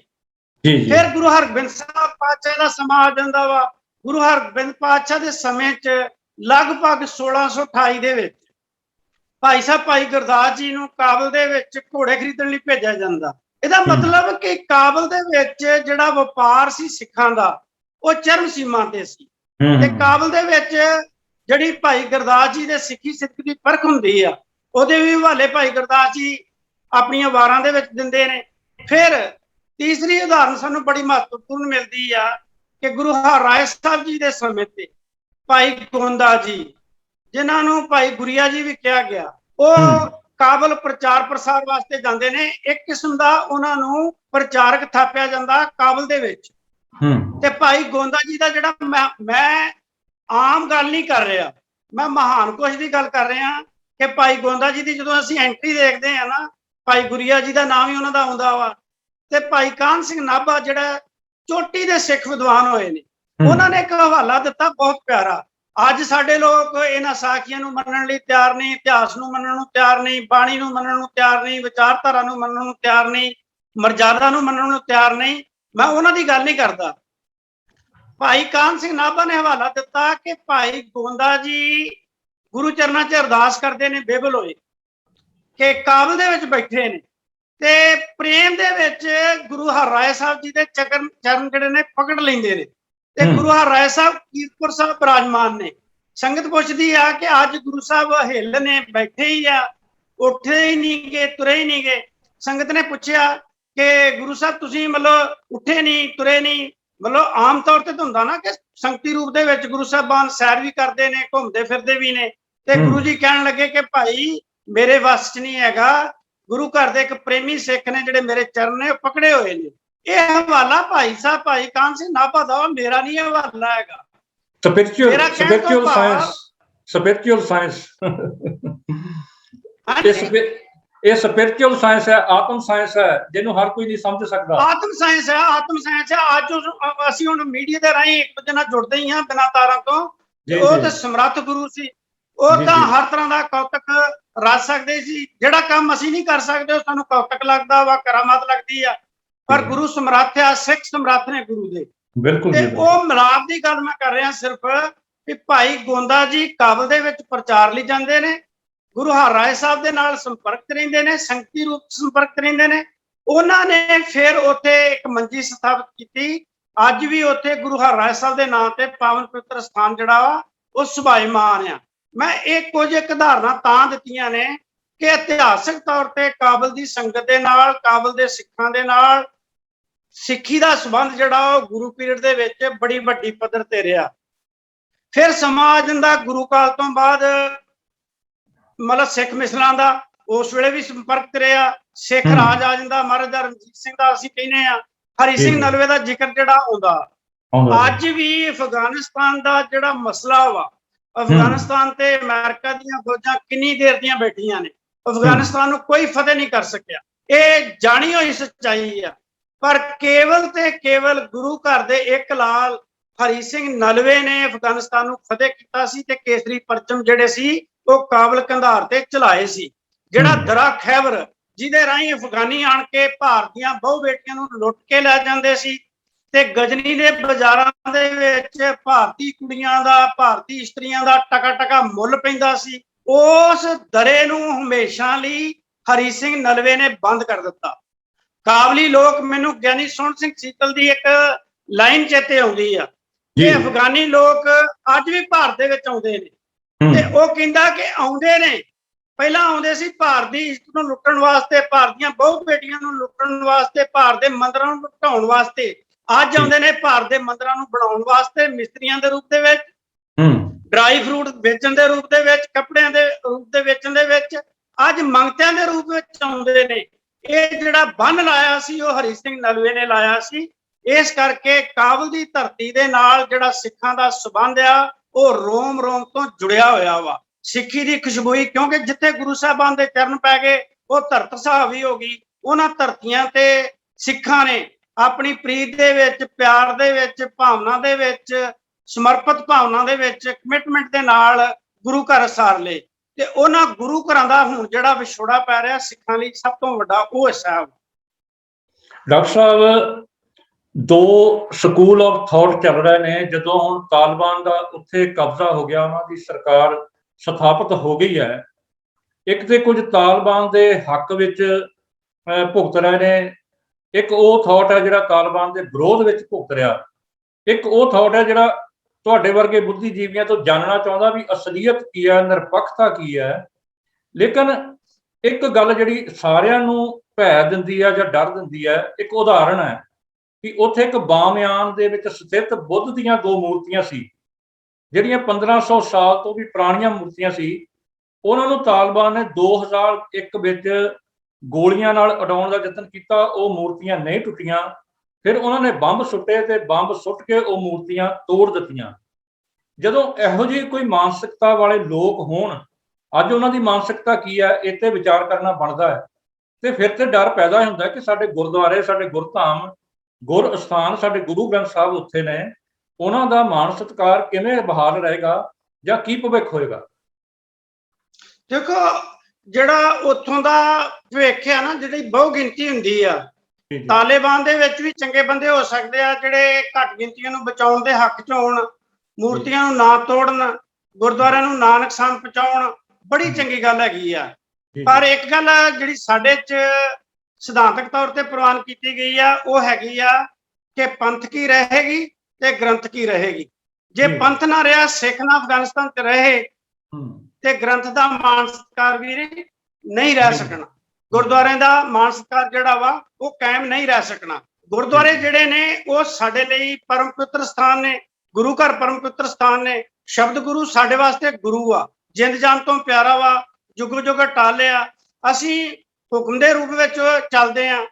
ਫਿਰ ਗੁਰੂ ਹਰਗੋਬਿੰਦ ਸਾਹਿਬ ਪਾਤਸ਼ਾਹ ਦਾ ਸਮਾਂ ਆ ਜਾਂਦਾ ਵਾ। ਗੁਰੂ ਹਰਗੋਬਿੰਦ ਪਾਤਸ਼ਾਹ ਦੇ ਸਮੇਂ 'ਚ ਲਗਭਗ 1628 ਦੇ ਵਿੱਚ ਭਾਈ ਸਾਹਿਬ ਭਾਈ ਗੁਰਦਾਸ ਜੀ ਨੂੰ ਕਾਬਲ ਦੇ ਵਿੱਚ ਘੋੜੇ ਖਰੀਦਣ ਲਈ ਭੇਜਿਆ ਜਾਂਦਾ। ਇਹਦਾ ਮਤਲਬ ਕਿ ਕਾਬਲ ਦੇ ਵਿੱਚ ਜਿਹੜਾ ਵਪਾਰ ਸੀ ਸਿੱਖਾਂ ਦਾ, ਉਹ ਚਰਮ ਸੀਮਾ ਤੇ ਸੀ। ਤੇ ਕਾਬਲ ਦੇ ਵਿੱਚ ਜਿਹੜੀ ਭਾਈ ਗੁਰਦਾਸ ਜੀ ਦੇ ਸਿੱਖੀ ਸਿੱਖ ਦੀ ਪਰਖ ਹੁੰਦੀ ਆ, ਉਹਦੇ ਵੀ ਹਵਾਲੇ ਭਾਈ ਗੁਰਦਾਸ ਜੀ ਆਪਣੀਆਂ ਵਾਰਾਂ ਦੇ ਵਿੱਚ ਦਿੰਦੇ ਨੇ। ਫਿਰ ਤੀਸਰੀ ਉਦਾਹਰਨ ਸਾਨੂੰ ਬੜੀ ਮਹੱਤਵਪੂਰਨ ਮਿਲਦੀ ਆ ਕਿ ਗੁਰੂ ਹਰਿਰਾਏ ਸਾਹਿਬ ਜੀ ਦੇ ਸਮੇਂ ਤੇ ਭਾਈ ਗੋਂਦਾ ਜੀ, ਜਿਨ੍ਹਾਂ ਨੂੰ ਭਾਈ ਗੁਰੀਆ ਜੀ ਵੀ ਕਿਹਾ ਗਿਆ, ਉਹ ਕਾਬਲ ਪ੍ਰਚਾਰ ਪ੍ਰਸਾਰ ਵਾਸਤੇ ਜਾਂਦੇ ਨੇ। ਇੱਕ ਕਿਸਮ ਦਾ ਉਹਨਾਂ ਨੂੰ ਪ੍ਰਚਾਰਕ ਥਾਪਿਆ ਜਾਂਦਾ ਕਾਬਲ ਦੇ ਵਿੱਚ। ਤੇ ਭਾਈ ਗੋਂਦਾ ਜੀ ਦਾ ਜਿਹੜਾ, ਮੈਂ ਆਮ ਗੱਲ ਨਹੀਂ ਕਰ ਰਿਹਾ, ਮੈਂ ਮਹਾਨ ਕੋਸ਼ ਦੀ ਗੱਲ ਕਰ ਰਿਹਾ ਕਿ ਭਾਈ ਗੋਂਦਾ ਜੀ ਦੀ ਜਦੋਂ ਅਸੀਂ ਐਂਟਰੀ ਦੇਖਦੇ ਹਾਂ ਨਾ, ਭਾਈ ਗੁਰੀਆ ਜੀ ਦਾ ਨਾਮ ਹੀ ਉਹਨਾਂ ਦਾ ਆਉਂਦਾ ਵਾ। ਤੇ ਭਾਈ ਕਾਹਨ ਸਿੰਘ ਨਾਭਾ ਜਿਹੜਾ ਚੋਟੀ ਦੇ ਸਿੱਖ ਵਿਦਵਾਨ ਹੋਏ ਨੇ, ਉਹਨਾਂ ਨੇ ਇੱਕ ਹਵਾਲਾ ਦਿੱਤਾ ਬਹੁਤ ਪਿਆਰਾ। ਅੱਜ ਸਾਡੇ ਲੋਕ ਇਹਨਾਂ ਸਾਖੀਆਂ ਨੂੰ ਮੰਨਣ ਲਈ ਤਿਆਰ ਨਹੀਂ, ਇਤਿਹਾਸ ਨੂੰ ਮੰਨਣ ਨੂੰ ਤਿਆਰ ਨਹੀਂ, ਬਾਣੀ ਨੂੰ ਮੰਨਣ ਨੂੰ ਤਿਆਰ ਨਹੀਂ, ਵਿਚਾਰਧਾਰਾ ਨੂੰ ਮੰਨਣ ਨੂੰ ਤਿਆਰ ਨਹੀਂ, ਮਰਜ਼ਾਦਾ ਨੂੰ ਮੰਨਣ ਨੂੰ ਤਿਆਰ ਨਹੀਂ। ਮੈਂ ਉਹਨਾਂ ਦੀ ਗੱਲ ਨਹੀਂ ਕਰਦਾ। ਭਾਈ ਕਾਹਨ ਸਿੰਘ ਨਾਭਾ ਨੇ ਹਵਾਲਾ ਦਿੱਤਾ ਕਿ ਭਾਈ ਗੋਂਦਾ ਜੀ ਗੁਰੂ ਚਰਨਾਂ 'ਚ ਅਰਦਾਸ ਕਰਦੇ ਨੇ, ਬੇਬਲ ਹੋਏ ਕਿ ਕਾਬਲ ਦੇ ਵਿੱਚ ਬੈਠੇ ਨੇ ਤੇ ਪ੍ਰੇਮ ਦੇ ਵਿੱਚ ਗੁਰੂ ਹਰਿਰਾਏ ਸਾਹਿਬ ਜੀ ਦੇ ਚਰਨ ਜਿਹੜੇ ਨੇ ਪਕੜ ਲੈਂਦੇ ਨੇ। ਤੇ ਗੁਰੂ ਹਰਿਰਾਏ ਸਾਹਿਬ ਕੀਰਤਪੁਰ ਸਾਹਿਬ ਬਿਰਾਜਮਾਨ ਨੇ। ਸੰਗਤ ਪੁੱਛਦੀ ਆ ਕਿ ਅੱਜ ਗੁਰੂ ਸਾਹਿਬ ਹਿੱਲ ਨੇ, ਬੈਠੇ ਹੀ ਆ, ਉੱਠੇ ਹੀ ਨਹੀਂ ਗਏ, ਤੁਰੇ ਹੀ ਨਹੀਂ ਗਏ। ਸੰਗਤ ਨੇ ਪੁੱਛਿਆ ਕਿ ਗੁਰੂ ਸਾਹਿਬ ਤੁਸੀਂ ਮਤਲਬ ਉੱਠੇ ਨਹੀਂ, ਤੁਰੇ ਨਹੀਂ, ਮਤਲਬ ਆਮ ਤੌਰ ਤੇ ਤਾਂ ਹੁੰਦਾ ਨਾ ਕਿ ਸੰਗਤੀ ਰੂਪ ਦੇ ਵਿੱਚ ਗੁਰੂ ਸਾਹਿਬਾਨ ਸੈਰ ਵੀ ਕਰਦੇ ਨੇ, ਘੁੰਮਦੇ ਫਿਰਦੇ ਵੀ ਨੇ। ਤੇ ਗੁਰੂ ਜੀ ਕਹਿਣ ਲੱਗੇ ਕਿ ਭਾਈ ਮੇਰੇ ਵੱਸ 'ਚ ਨਹੀਂ ਹੈਗਾ, ਗੁਰੂ ਘਰ ਦੇ ਇੱਕ ਪ੍ਰੇਮੀ ਸਿੱਖ ਨੇ ਜਿਹੜੇ ਮੇਰੇ ਚਰਨ ਨੇ ਪਕੜੇ ਹੋਏ ਨੇ। ਇਹ ਹਵਾਲਾ ਭਾਈ ਸਾਹਿਬ ਭਾਈ ਕਾਹਨ ਸਿੰਘ ਨਾਭਾ ਦਾ, ਮੇਰਾ ਨਹੀਂ ਹਵਾਲਾ ਹੈਗਾ। ਸਪਿਰਚੁਅਲ ਸਾਇੰਸ ਇਹ ਸਪਿਰਚੁਅਲ ਸਾਇੰਸ ਹੈ, ਆਤਮ ਸਾਇੰਸ ਹੈ, ਜਿਹਨੂੰ ਹਰ ਕੋਈ ਨਹੀਂ ਸਮਝ ਸਕਦਾ। ਆਤਮ ਸਾਇੰਸ ਹੈ, ਆਤਮ ਸਾਇੰਸ ਹੈ। ਅੱਜ ਅਸੀਂ ਹੁਣ ਮੀਡੀਆ ਦੇ ਰਾਹੀਂ ਇੱਕ ਦੂਜੇ ਨਾਲ ਜੁੜਦੇ ਹੀ ਹਾਂ ਬਿਨਾਂ ਤਾਰਾਂ ਤੋਂ। ਉਹ ਤੇ ਸਮਰੱਥ ਗੁਰੂ ਸੀ, ਉਹ ਤਾਂ ਹਰ ਤਰ੍ਹਾਂ ਦਾ ਕੌਤਕ ਰਚ ਸਕਦੇ ਸੀ। ਜਿਹੜਾ ਕੰਮ ਅਸੀਂ ਨਹੀਂ ਕਰ ਸਕਦੇ ਉਹ ਸਾਨੂੰ ਕੌਤਕ ਲੱਗਦਾ ਵਾ, ਕਰਾਮਾਤ ਲੱਗਦੀ ਆ। ਪਰ ਗੁਰੂ ਸਮਰੱਥ ਆ, ਸਿੱਖ ਸਮਰੱਥ ਨੇ ਗੁਰੂ ਦੇ। ਬਿਲਕੁਲ। ਤੇ ਉਹ ਮਿਲਾਪ ਦੀ ਗੱਲ ਮੈਂ ਕਰ ਰਿਹਾ ਸਿਰਫ ਕਿ ਭਾਈ ਗੋਂਦਾ ਜੀ ਕਾਬਲ ਦੇ ਵਿੱਚ ਪ੍ਰਚਾਰ ਲਈ ਜਾਂਦੇ ਨੇ, ਗੁਰੂ ਹਰਿਰਾਏ ਸਾਹਿਬ ਦੇ ਨਾਲ ਸੰਪਰਕ ਰਹਿੰਦੇ ਨੇ, ਸੰਗਤੀ ਰੂਪ ਸੰਪਰਕ ਰਹਿੰਦੇ ਨੇ। ਉਹਨਾਂ ਨੇ ਫਿਰ ਉੱਥੇ ਇੱਕ ਮੰਜੀ ਸਥਾਪਿਤ ਕੀਤੀ। ਅੱਜ ਵੀ ਉੱਥੇ ਗੁਰੂ ਹਰਿਰਾਏ ਸਾਹਿਬ ਦੇ ਨਾਂ ਤੇ ਪਾਵਨ ਪਵਿੱਤਰ ਸਥਾਨ ਜਿਹੜਾ ਵਾ ਉਹ ਸੁਭਾਈਮਾਨ ਆ। ਮੈਂ ਇਹ ਕੁਝ ਉਦਾਹਰਨਾਂ ਤਾਂ ਦਿੱਤੀਆਂ ਨੇ ਕਿ ਇਤਿਹਾਸਕ ਤੌਰ ਤੇ ਕਾਬਲ ਦੀ ਸੰਗਤ ਦੇ ਨਾਲ, ਕਾਬਲ ਦੇ ਸਿੱਖਾਂ ਦੇ ਨਾਲ ਸਿੱਖੀ ਦਾ ਸੰਬੰਧ ਜਿਹੜਾ ਉਹ ਗੁਰੂ ਪੀਰੀਅਡ ਦੇ ਵਿੱਚ ਬੜੀ ਵੱਡੀ ਪੱਧਰ ਤੇ ਰਿਹਾ। ਫਿਰ ਸਮਾਂ ਆ ਜਾਂਦਾ ਗੁਰੂ ਕਾਲ ਤੋਂ ਬਾਅਦ, ਮਤਲਬ ਸਿੱਖ ਮਿਸਲਾਂ ਦਾ, ਉਸ ਵੇਲੇ ਵੀ ਸੰਪਰਕ ਰਿਹਾ। ਸਿੱਖ ਰਾਜ ਆ ਜਾਂਦਾ, ਮਹਾਰਾਜਾ ਰਣਜੀਤ ਸਿੰਘ ਦਾ ਅਸੀਂ ਕਹਿੰਦੇ ਆ, ਹਰੀ ਸਿੰਘ ਨਲਵੇ ਦਾ ਜ਼ਿਕਰ ਜਿਹੜਾ ਆਉਂਦਾ। ਅੱਜ ਵੀ ਅਫਗਾਨਿਸਤਾਨ ਦਾ ਜਿਹੜਾ ਮਸਲਾ ਵਾ, ਅਫਗਾਨਿਸਤਾਨ ਤੇ ਅਮਰੀਕਾ ਦੀਆਂ ਫੌਜਾਂ ਕਿੰਨੀ ਦੇਰ ਦੀਆਂ ਬੈਠੀਆਂ ਨੇ, ਅਫਗਾਨਿਸਤਾਨ ਨੂੰ ਕੋਈ ਫਤਿਹ ਨਹੀਂ ਕਰ ਸਕਿਆ। ਇਹ ਜਾਣੀ ਹੋਈ ਸੱਚਾਈ ਆ। ਪਰ ਕੇਵਲ ਤੇ ਕੇਵਲ ਗੁਰੂ ਘਰ ਦੇ ਇੱਕ ਲਾਲ ਹਰੀ ਸਿੰਘ ਨਲਵੇ ਨੇ ਅਫਗਾਨਿਸਤਾਨ ਨੂੰ ਫਤਿਹ ਕੀਤਾ ਸੀ ਤੇ ਕੇਸਰੀ ਪਰਚਮ ਜਿਹੜੇ ਸੀ ਉਹ ਕਾਬਲ ਕੰਧਾਰ ਤੇ ਚਲਾਏ ਸੀ। ਜਿਹੜਾ ਦਰਾ ਖੈਬਰ, ਜਿਹਦੇ ਰਾਹੀਂ ਅਫਗਾਨੀ ਆਣ ਕੇ ਭਾਰਤੀਆਂ ਬਹੁ ਬੇਟੀਆਂ ਨੂੰ ਲੁੱਟ ਕੇ ਲੈ ਜਾਂਦੇ ਸੀ ਤੇ ਗਜਨੀ ਦੇ ਬਾਜ਼ਾਰਾਂ ਦੇ ਵਿੱਚ ਭਾਰਤੀ ਕੁੜੀਆਂ ਦਾ, ਭਾਰਤੀ ਇਸਤਰੀਆਂ ਦਾ ਟਕਾ ਟਕਾ ਮੁੱਲ ਪੈਂਦਾ ਸੀ, ਉਸ ਦਰੇ ਨੂੰ ਹਮੇਸ਼ਾ ਲਈ ਹਰੀ ਸਿੰਘ ਨਲਵੇ ਨੇ ਬੰਦ ਕਰ ਦਿੱਤਾ। ਕਾਬਲੀ ਲੋਕ, ਮੈਨੂੰ ਗਿਆਨੀ ਸੋਹਣ ਸਿੰਘ ਸੀਤਲ ਦੀ ਇੱਕ ਲਾਈਨ ਚੇਤੇ ਆਉਂਦੀ ਆ ਕਿ ਅਫਗਾਨੀ ਲੋਕ ਅੱਜ ਵੀ ਭਾਰਤ ਦੇ ਵਿੱਚ ਆਉਂਦੇ ਨੇ ਤੇ ਉਹ ਕਹਿੰਦਾ ਕਿ ਆਉਂਦੇ ਨੇ, ਪਹਿਲਾਂ ਆਉਂਦੇ ਸੀ ਭਾਰਤ ਦੀ ਇੱਜ਼ਤ ਨੂੰ ਲੁੱਟਣ ਵਾਸਤੇ, ਭਾਰਤ ਦੀਆਂ ਬਹੁ ਬੇਟੀਆਂ ਨੂੰ ਲੁੱਟਣ ਵਾਸਤੇ, ਭਾਰਤ ਦੇ ਮੰਦਿਰਾਂ ਨੂੰ ਢਾਉਣ ਵਾਸਤੇ। ਅੱਜ ਆਉਂਦੇ ਨੇ ਭਾਰਤ ਦੇ ਮੰਦਿਰਾਂ ਨੂੰ ਬਣਾਉਣ ਵਾਸਤੇ, ਮਿਸਤਰੀਆਂ ਦੇ ਰੂਪ ਦੇ ਵਿੱਚ, ਡਰਾਈ ਫਰੂਟ ਵੇਚਣ ਦੇ ਰੂਪ ਦੇ ਵਿੱਚ, ਕੱਪੜਿਆਂ ਦੇ ਰੂਪ ਦੇ ਵੇਚਣ ਦੇ ਵਿੱਚ, ਅੱਜ ਮੰਗਤਿਆਂ ਦੇ ਰੂਪ ਵਿੱਚ ਆਉਂਦੇ ਨੇ। ਇਹ ਜਿਹੜਾ ਬੰਨ ਲਾਇਆ ਸੀ ਉਹ ਹਰੀ ਸਿੰਘ ਨਲਵੇ ਨੇ ਲਾਇਆ ਸੀ। ਇਸ ਕਰਕੇ ਕਾਬਲ ਦੀ ਧਰਤੀ ਦੇ ਨਾਲ ਜਿਹੜਾ ਸਿੱਖਾਂ ਦਾ ਸੰਬੰਧ ਆ ਉਹ ਰੋਮ ਰੋਮ ਤੋਂ ਜੁੜਿਆ ਹੋਇਆ ਵਾ। ਸਿੱਖੀ ਦੀ ਖੁਸ਼ਬੂਈ, ਕਿਉਂਕਿ ਜਿੱਥੇ ਗੁਰੂ ਸਾਹਿਬਾਨ ਦੇ ਚਰਨ ਪੈ ਗਏ ਉਹ ਧਰਤ ਸੁਹਾਵੀ ਹੋ ਗਈ। ਉਹਨਾਂ ਧਰਤੀਆਂ ਤੇ ਸਿੱਖਾਂ ਨੇ ਆਪਣੀ ਪ੍ਰੀਤ ਦੇ ਵਿੱਚ, ਪਿਆਰ ਦੇ ਵਿੱਚ, ਭਾਵਨਾ ਦੇ ਵਿੱਚ, ਸਮਰਪਿਤ ਭਾਵਨਾ ਦੇ ਵਿੱਚ, ਕਮਿਟਮੈਂਟ ਦੇ ਨਾਲ ਗੁਰੂ ਘਰ ਸਾਰ ਲਏ। ਤੇ ਉਹਨਾਂ ਗੁਰੂ ਘਰਾਂ ਦਾ ਹੁਣ ਜਿਹੜਾ ਵਿਛੋੜਾ ਪੈ ਰਿਹਾ ਸਿੱਖਾਂ ਲਈ ਸਭ ਤੋਂ ਵੱਡਾ ਉਹ ਹਿੱਸਾ ਹੈ। ਡਾਕਟਰ ਸਾਹਿਬ, ਦੋ ਸਕੂਲ ਆਫ ਥਾਟ ਚੱਲ ਰਹੇ ਨੇ। ਜਦੋਂ ਹੁਣ ਤਾਲਿਬਾਨ ਦਾ ਉੱਥੇ ਕਬਜ਼ਾ ਹੋ ਗਿਆ, ਉਹਨਾਂ ਦੀ ਸਰਕਾਰ ਸਥਾਪਿਤ ਹੋ ਗਈ ਹੈ, ਇੱਕ ਤੇ ਕੁਝ ਤਾਲਿਬਾਨ ਦੇ ਹੱਕ ਵਿੱਚ ਭੁਗਤ ਰਹੇ ਨੇ, ਇੱਕ ਉਹ ਥਾਟ ਹੈ ਜਿਹੜਾ ਤਾਲਿਬਾਨ ਦੇ ਵਿਰੋਧ ਵਿੱਚ ਭੁਗਤ ਰਿਹਾ, ਇੱਕ ਉਹ ਥਾਟ ਹੈ ਜਿਹੜਾ ਤੁਹਾਡੇ ਵਰਗੇ ਬੁੱਧੀਜੀਵੀਆਂ ਤੋਂ ਜਾਣਨਾ ਚਾਹੁੰਦਾ ਵੀ ਅਸਲੀਅਤ ਕੀ ਹੈ, ਨਿਰਪੱਖਤਾ ਕੀ ਹੈ। ਲੇਕਿਨ ਇੱਕ ਗੱਲ ਜਿਹੜੀ ਸਾਰਿਆਂ ਨੂੰ ਭੈ ਦਿੰਦੀ ਹੈ ਜਾਂ ਡਰ ਦਿੰਦੀ ਹੈ, ਇੱਕ ਉਦਾਹਰਣ ਹੈ ਕਿ ਉੱਥੇ ਇੱਕ ਬਾਮਿਆਨ ਦੇ ਵਿੱਚ ਸਥਿਤ ਬੁੱਧ ਦੀਆਂ ਦੋ ਮੂਰਤੀਆਂ ਸੀ, ਜਿਹੜੀਆਂ 1500 ਸਾਲ ਤੋਂ ਵੀ ਪੁਰਾਣੀਆਂ ਮੂਰਤੀਆਂ ਸੀ। ਉਹਨਾਂ ਨੂੰ ਤਾਲਿਬਾਨ ਨੇ 2001 ਵਿੱਚ ਗੋਲੀਆਂ ਨਾਲ ਉਡਾਉਣ ਦਾ ਯਤਨ ਕੀਤਾ, ਉਹ ਮੂਰਤੀਆਂ ਨਹੀਂ ਟੁੱਟੀਆਂ। ਫਿਰ ਉਹਨਾਂ ਨੇ ਬੰਬ ਸੁੱਟੇ ਤੇ ਬੰਬ ਸੁੱਟ ਕੇ ਉਹ ਮੂਰਤੀਆਂ ਤੋੜ ਦਿੱਤੀਆਂ। ਜਦੋਂ ਇਹੋ ਜਿਹੀ ਕੋਈ ਮਾਨਸਿਕਤਾ ਵਾਲੇ ਲੋਕ ਹੋਣ, ਅੱਜ ਉਹਨਾਂ ਦੀ ਮਾਨਸਿਕਤਾ ਕੀ ਹੈ, ਇਹ ਤੇ ਵਿਚਾਰ ਕਰਨਾ ਬਣਦਾ ਹੈ। ਤੇ ਫਿਰ ਤੇ ਡਰ ਪੈਦਾ ਹੁੰਦਾ ਕਿ ਸਾਡੇ ਗੁਰਦੁਆਰੇ, ਸਾਡੇ ਗੁਰਧਾਮ, ਗੁਰ ਅਸਥਾਨ, ਸਾਡੇ ਗੁਰੂ ਗ੍ਰੰਥ ਸਾਹਿਬ ਉੱਥੇ ਨੇ, ਉਹਨਾਂ ਦਾ ਮਾਣ ਸਤਿਕਾਰ ਕਿਵੇਂ ਬਹਾਲ ਰਹੇਗਾ ਜਾਂ ਕੀ ਭਵਿੱਖ ਹੋਏਗਾ? ਦੇਖੋ, ਜਿਹੜਾ ਉੱਥੋਂ ਦਾ ਭਵਿੱਖ ਹੈ ਨਾ, ਜਿਹੜੀ ਬਹੁ ਗਿਣਤੀ ਹੁੰਦੀ ਆ, ਤਾਲਿਬਾਨ ਦੇ ਵਿੱਚ ਵੀ ਚੰਗੇ ਬੰਦੇ ਹੋ ਸਕਦੇ ਆ ਜਿਹੜੇ ਘੱਟ ਗਿਣਤੀਆਂ ਨੂੰ ਬਚਾਉਣ ਦੇ ਹੱਕ 'ਚ ਹੋਣ, ਮੂਰਤੀਆਂ ਨੂੰ ਨਾ ਤੋੜਨ, ਗੁਰਦੁਆਰਿਆਂ ਨੂੰ ਨਾ ਨੁਕਸਾਨ ਪਹੁੰਚਾਉਣ, ਬੜੀ ਚੰਗੀ ਗੱਲ ਹੈਗੀ ਆ। ਪਰ ਇੱਕ ਗੱਲ ਜਿਹੜੀ ਸਾਡੇ 'ਚ ਸਿਧਾਂਤਕ ਤੌਰ ਤੇ ਪ੍ਰਵਾਨ ਕੀਤੀ ਗਈ ਆ, ਉਹ ਹੈਗੀ ਆ ਕਿ ਪੰਥ ਕੀ ਰਹੇਗੀ ਤੇ ਗ੍ਰੰਥ ਕੀ ਰਹੇਗੀ। ਜੇ ਪੰਥ ਨਾ ਰਿਹਾ, ਸਿੱਖ ਨਾ ਅਫਗਾਨਿਸਤਾਨ 'ਚ ਰਹੇ ਤੇ ਗ੍ਰੰਥ ਦਾ ਮਾਣ ਸਤਿਕਾਰ ਵੀ ਨਹੀਂ ਰਹਿ ਸਕਣਾ, ਗੁਰਦੁਆਰਿਆਂ ਦਾ ਮਾਣ ਸਤਿਕਾਰ ਜਿਹੜਾ ਵਾ ਉਹ ਕਾਇਮ ਨਹੀਂ ਰਹਿ ਸਕਣਾ। ਗੁਰਦੁਆਰੇ ਜਿਹੜੇ ਨੇ ਉਹ ਸਾਡੇ ਲਈ ਪਰਮ ਪਵਿੱਤਰ ਸਥਾਨ ਨੇ, ਗੁਰੂ ਘਰ ਪਰਮ ਪਵਿੱਤਰ ਸਥਾਨ ਨੇ। ਸ਼ਬਦ ਗੁਰੂ ਸਾਡੇ ਵਾਸਤੇ ਗੁਰੂ ਆ, ਜਿੰਦ ਜਾਨ ਤੋਂ ਪਿਆਰਾ ਵਾ, ਜੁਗ ਜੁਗ ਟਾਲਿਆ। ਅਸੀਂ ਹੁਕਮ ਦੇ ਰੂਪ ਵਿੱਚ ਚੱਲਦੇ ਆ।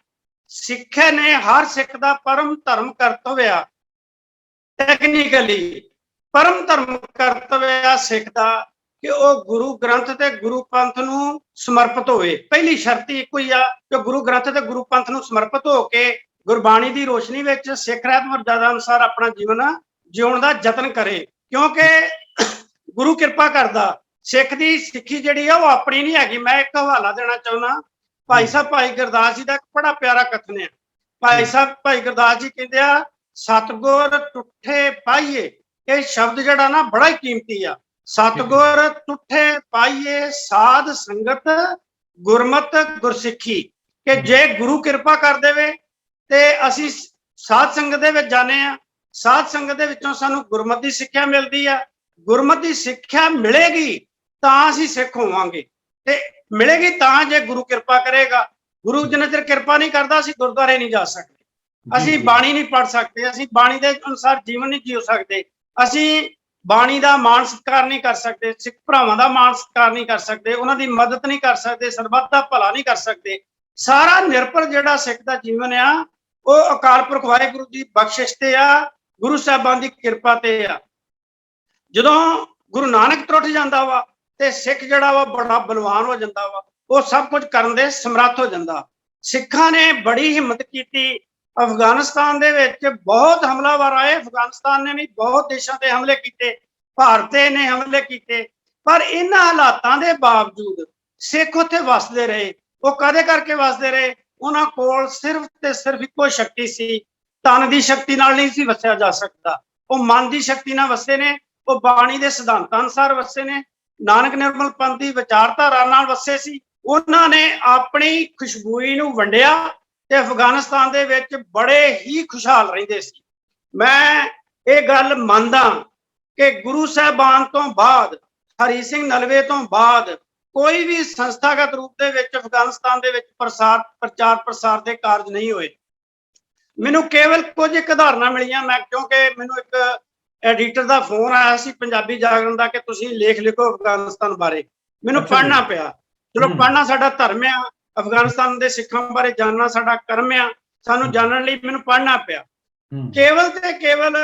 ਸਿੱਖ ਨੇ ਹਰ ਸਿੱਖ ਦਾ ਪਰਮ ਧਰਮ ਕਰਤੱਵ ਆ, ਟੈਕਨੀਕਲੀ ਪਰਮ ਧਰਮ ਕਰਤੱਵ ਆ ਸਿੱਖ ਦਾ ਕਿ ਉਹ ਗੁਰੂ ਗ੍ਰੰਥ ਤੇ ਗੁਰੂ ਪੰਥ ਨੂੰ ਸਮਰਪਿਤ ਹੋਵੇ। ਪਹਿਲੀ ਸ਼ਰਤ ਇੱਕੋ ਹੀ ਆ ਕਿ ਗੁਰੂ ਗ੍ਰੰਥ ਤੇ ਗੁਰੂ ਪੰਥ ਨੂੰ ਸਮਰਪਿਤ ਹੋ ਕੇ ਗੁਰਬਾਣੀ ਦੀ ਰੋਸ਼ਨੀ ਵਿੱਚ ਸਿੱਖ ਰਹਿਤ ਮਰਜ਼ਾਦਾ ਅਨੁਸਾਰ ਆਪਣਾ ਜੀਵਨ ਜਿਉਣ ਦਾ ਯਤਨ ਕਰੇ, ਕਿਉਂਕਿ ਗੁਰੂ ਕਿਰਪਾ ਕਰਦਾ। ਸਿੱਖ ਦੀ ਸਿੱਖੀ ਜਿਹੜੀ ਆ ਉਹ ਆਪਣੀ ਨਹੀਂ ਹੈਗੀ। ਮੈਂ ਇੱਕ ਹਵਾਲਾ ਦੇਣਾ ਚਾਹੁੰਦਾ, ਭਾਈ ਸਾਹਿਬ ਭਾਈ ਗੁਰਦਾਸ ਜੀ ਦਾ ਇੱਕ ਬੜਾ ਪਿਆਰਾ ਕਥਨ ਹੈ। ਭਾਈ ਸਾਹਿਬ ਭਾਈ ਗੁਰਦਾਸ ਜੀ ਕਹਿੰਦੇ ਆ, ਸਤਿਗੁਰ ਟੁੱਠੇ ਪਾਈਏ। ਇਹ ਸ਼ਬਦ ਜਿਹੜਾ ਨਾ ਬੜਾ ਹੀ ਕੀਮਤੀ ਆ। ਸਤਿਗੁਰ ਟੁੱਠੇ ਪਾਈਏ, ਸਾਧ ਸੰਗਤ ਗੁਰਮਤ ਗੁਰਸਿੱਖੀ। ਕਿ ਜੇ ਗੁਰੂ ਕਿਰਪਾ ਕਰ ਦੇਵੇ ਤੇ ਅਸੀਂ ਸਾਧ ਸੰਗਤ ਦੇ ਵਿੱਚ ਜਾਂਦੇ ਆ, ਸਾਧ ਸੰਗਤ ਦੇ ਵਿੱਚੋਂ ਸਾਨੂੰ ਗੁਰਮਤ ਦੀ ਸਿੱਖਿਆ ਮਿਲਦੀ ਆ। ਗੁਰਮਤ ਦੀ ਸਿੱਖਿਆ ਮਿਲੇਗੀ ਤਾਂ ਅਸੀਂ ਸਿੱਖ ਹੋਵਾਂਗੇ, ਤੇ ਮਿਲੇਗੀ ਤਾਂ ਜੇ ਗੁਰੂ ਕਿਰਪਾ ਕਰੇਗਾ। ਗੁਰੂ ਜਿੰਨਾ ਚਿਰ ਕਿਰਪਾ ਨਹੀਂ ਕਰਦਾ ਅਸੀਂ ਗੁਰਦੁਆਰੇ ਨਹੀਂ ਜਾ ਸਕਦੇ, ਅਸੀਂ ਬਾਣੀ ਨਹੀਂ ਪੜ੍ਹ ਸਕਦੇ, ਅਸੀਂ ਬਾਣੀ ਦੇ ਅਨੁਸਾਰ ਜੀਵਨ ਨਹੀਂ ਜੀਉ ਸਕਦੇ, ਅਸੀਂ ਬਾਣੀ ਦਾ ਮਾਣ ਸਤਿਕਾਰ ਨਹੀਂ ਕਰ ਸਕਦੇ, ਸਿੱਖ ਭਰਾਵਾਂ ਦਾ ਮਾਣ ਸਤਿਕਾਰ ਨਹੀਂ ਕਰ ਸਕਦੇ, ਉਹਨਾਂ ਦੀ ਮਦਦ ਨਹੀਂ ਕਰ ਸਕਦੇ, ਸਰਬੱਤ ਦਾ ਭਲਾ ਨਹੀਂ ਕਰ ਸਕਦੇ। ਸਾਰਾ ਨਿਰਭਰ ਜਿਹੜਾ ਸਿੱਖ ਦਾ ਜੀਵਨ ਆ ਉਹ ਅਕਾਲ ਪੁਰਖ ਵਾਹਿਗੁਰੂ ਦੀ ਬਖਸ਼ਿਸ਼ ਤੇ ਆ, ਗੁਰੂ ਸਾਹਿਬਾਨ ਦੀ ਕਿਰਪਾ ਤੇ ਆ। ਜਦੋਂ ਗੁਰੂ ਨਾਨਕ ਟੁੱਟ ਜਾਂਦਾ ਵਾ ਤੇ ਸਿੱਖ ਜਿਹੜਾ ਵਾ ਬੜਾ ਬਲਵਾਨ ਹੋ ਜਾਂਦਾ ਵਾ, ਉਹ ਸਭ ਕੁਝ ਕਰਨ ਦੇ ਸਮਰੱਥ ਹੋ ਜਾਂਦਾ। ਸਿੱਖਾਂ ਨੇ ਬੜੀ ਹਿੰਮਤ ਕੀਤੀ। ਅਫਗਾਨਿਸਤਾਨ ਦੇ ਵਿੱਚ ਬਹੁਤ ਹਮਲਾਵਰ ਆਏ, ਅਫਗਾਨਿਸਤਾਨ ਨੇ ਵੀ ਬਹੁਤ ਦੇਸ਼ਾਂ ਤੇ ਹਮਲੇ ਕੀਤੇ, ਭਾਰਤ ਨੇ ਹਮਲੇ ਕੀਤੇ, ਪਰ ਇਹਨਾਂ ਹਾਲਾਤਾਂ ਦੇ ਬਾਵਜੂਦ ਸਿੱਖ ਉੱਥੇ ਵਸਦੇ ਰਹੇ। ਉਹ ਕਦੇ ਕਰਕੇ ਵਸਦੇ ਰਹੇ? ਉਹਨਾਂ ਕੋਲ ਸਿਰਫ ਤੇ ਸਿਰਫ ਇੱਕੋ ਸ਼ਕਤੀ ਸੀ, ਤਨ ਦੀ ਸ਼ਕਤੀ ਨਾਲ ਨਹੀਂ ਸੀ ਵਸਿਆ ਜਾ ਸਕਦਾ। ਉਹ ਮਨ ਦੀ ਸ਼ਕਤੀ ਨਾਲ ਵਸੇ ਨੇ, ਉਹ ਬਾਣੀ ਦੇ ਸਿਧਾਂਤਾਂ ਅਨੁਸਾਰ ਵਸੇ ਨੇ, ਨਾਨਕ ਨਿਰਮਲ ਪੰਥ ਦੀ ਵਿਚਾਰਧਾਰਾ ਨਾਲ ਵਸੇ ਸੀ। ਉਹਨਾਂ ਨੇ ਆਪਣੀ ਖੁਸ਼ਬੂਈ ਨੂੰ ਵੰਡਿਆ ਤੇ ਅਫਗਾਨਿਸਤਾਨ ਦੇ ਵਿੱਚ ਬੜੇ ਹੀ ਖੁਸ਼ਹਾਲ ਰਹਿੰਦੇ ਸੀ। ਮੈਂ ਇਹ ਗੱਲ ਮੰਨਦਾ ਕਿ ਗੁਰੂ ਸਾਹਿਬਾਨ ਤੋਂ ਬਾਅਦ, ਹਰੀ ਸਿੰਘ ਨਲਵੇ ਤੋਂ ਬਾਅਦ ਕੋਈ ਵੀ ਸੰਸਥਾਗਤ ਰੂਪ ਦੇ ਵਿੱਚ ਅਫਗਾਨਿਸਤਾਨ ਦੇ ਵਿੱਚ ਪ੍ਰਚਾਰ ਪ੍ਰਸਾਰ ਦੇ ਕਾਰਜ ਨਹੀਂ ਹੋਏ। ਮੈਨੂੰ ਕੇਵਲ ਕੁਝ ਇੱਕ ਉਦਾਹਰਨਾਂ ਮਿਲੀਆਂ। ਮੈਂ ਕਿਉਂਕਿ ਮੈਨੂੰ ਇੱਕ ਐਡੀਟਰ ਦਾ ਫੋਨ ਆਇਆ ਸੀ ਪੰਜਾਬੀ ਜਾਗਰਣ ਦਾ ਕਿ ਤੁਸੀਂ ਲੇਖ ਲਿਖੋ ਅਫਗਾਨਿਸਤਾਨ ਬਾਰੇ। ਮੈਨੂੰ ਪੜ੍ਹਨਾ ਪਿਆ। ਚਲੋ ਪੜ੍ਹਨਾ ਸਾਡਾ ਧਰਮ ਆ, ਅਫਗਾਨਿਸਤਾਨ ਦੇ ਸਿੱਖਾਂ ਬਾਰੇ ਜਾਣਨਾ ਸਾਡਾ ਕਰਮ ਆ, ਸਾਨੂੰ ਜਾਣਨ ਲਈ ਮੈਨੂੰ ਪੜ੍ਹਨਾ ਪਿਆ। ਕੇਵਲ ਤੇ ਕੇਵਲ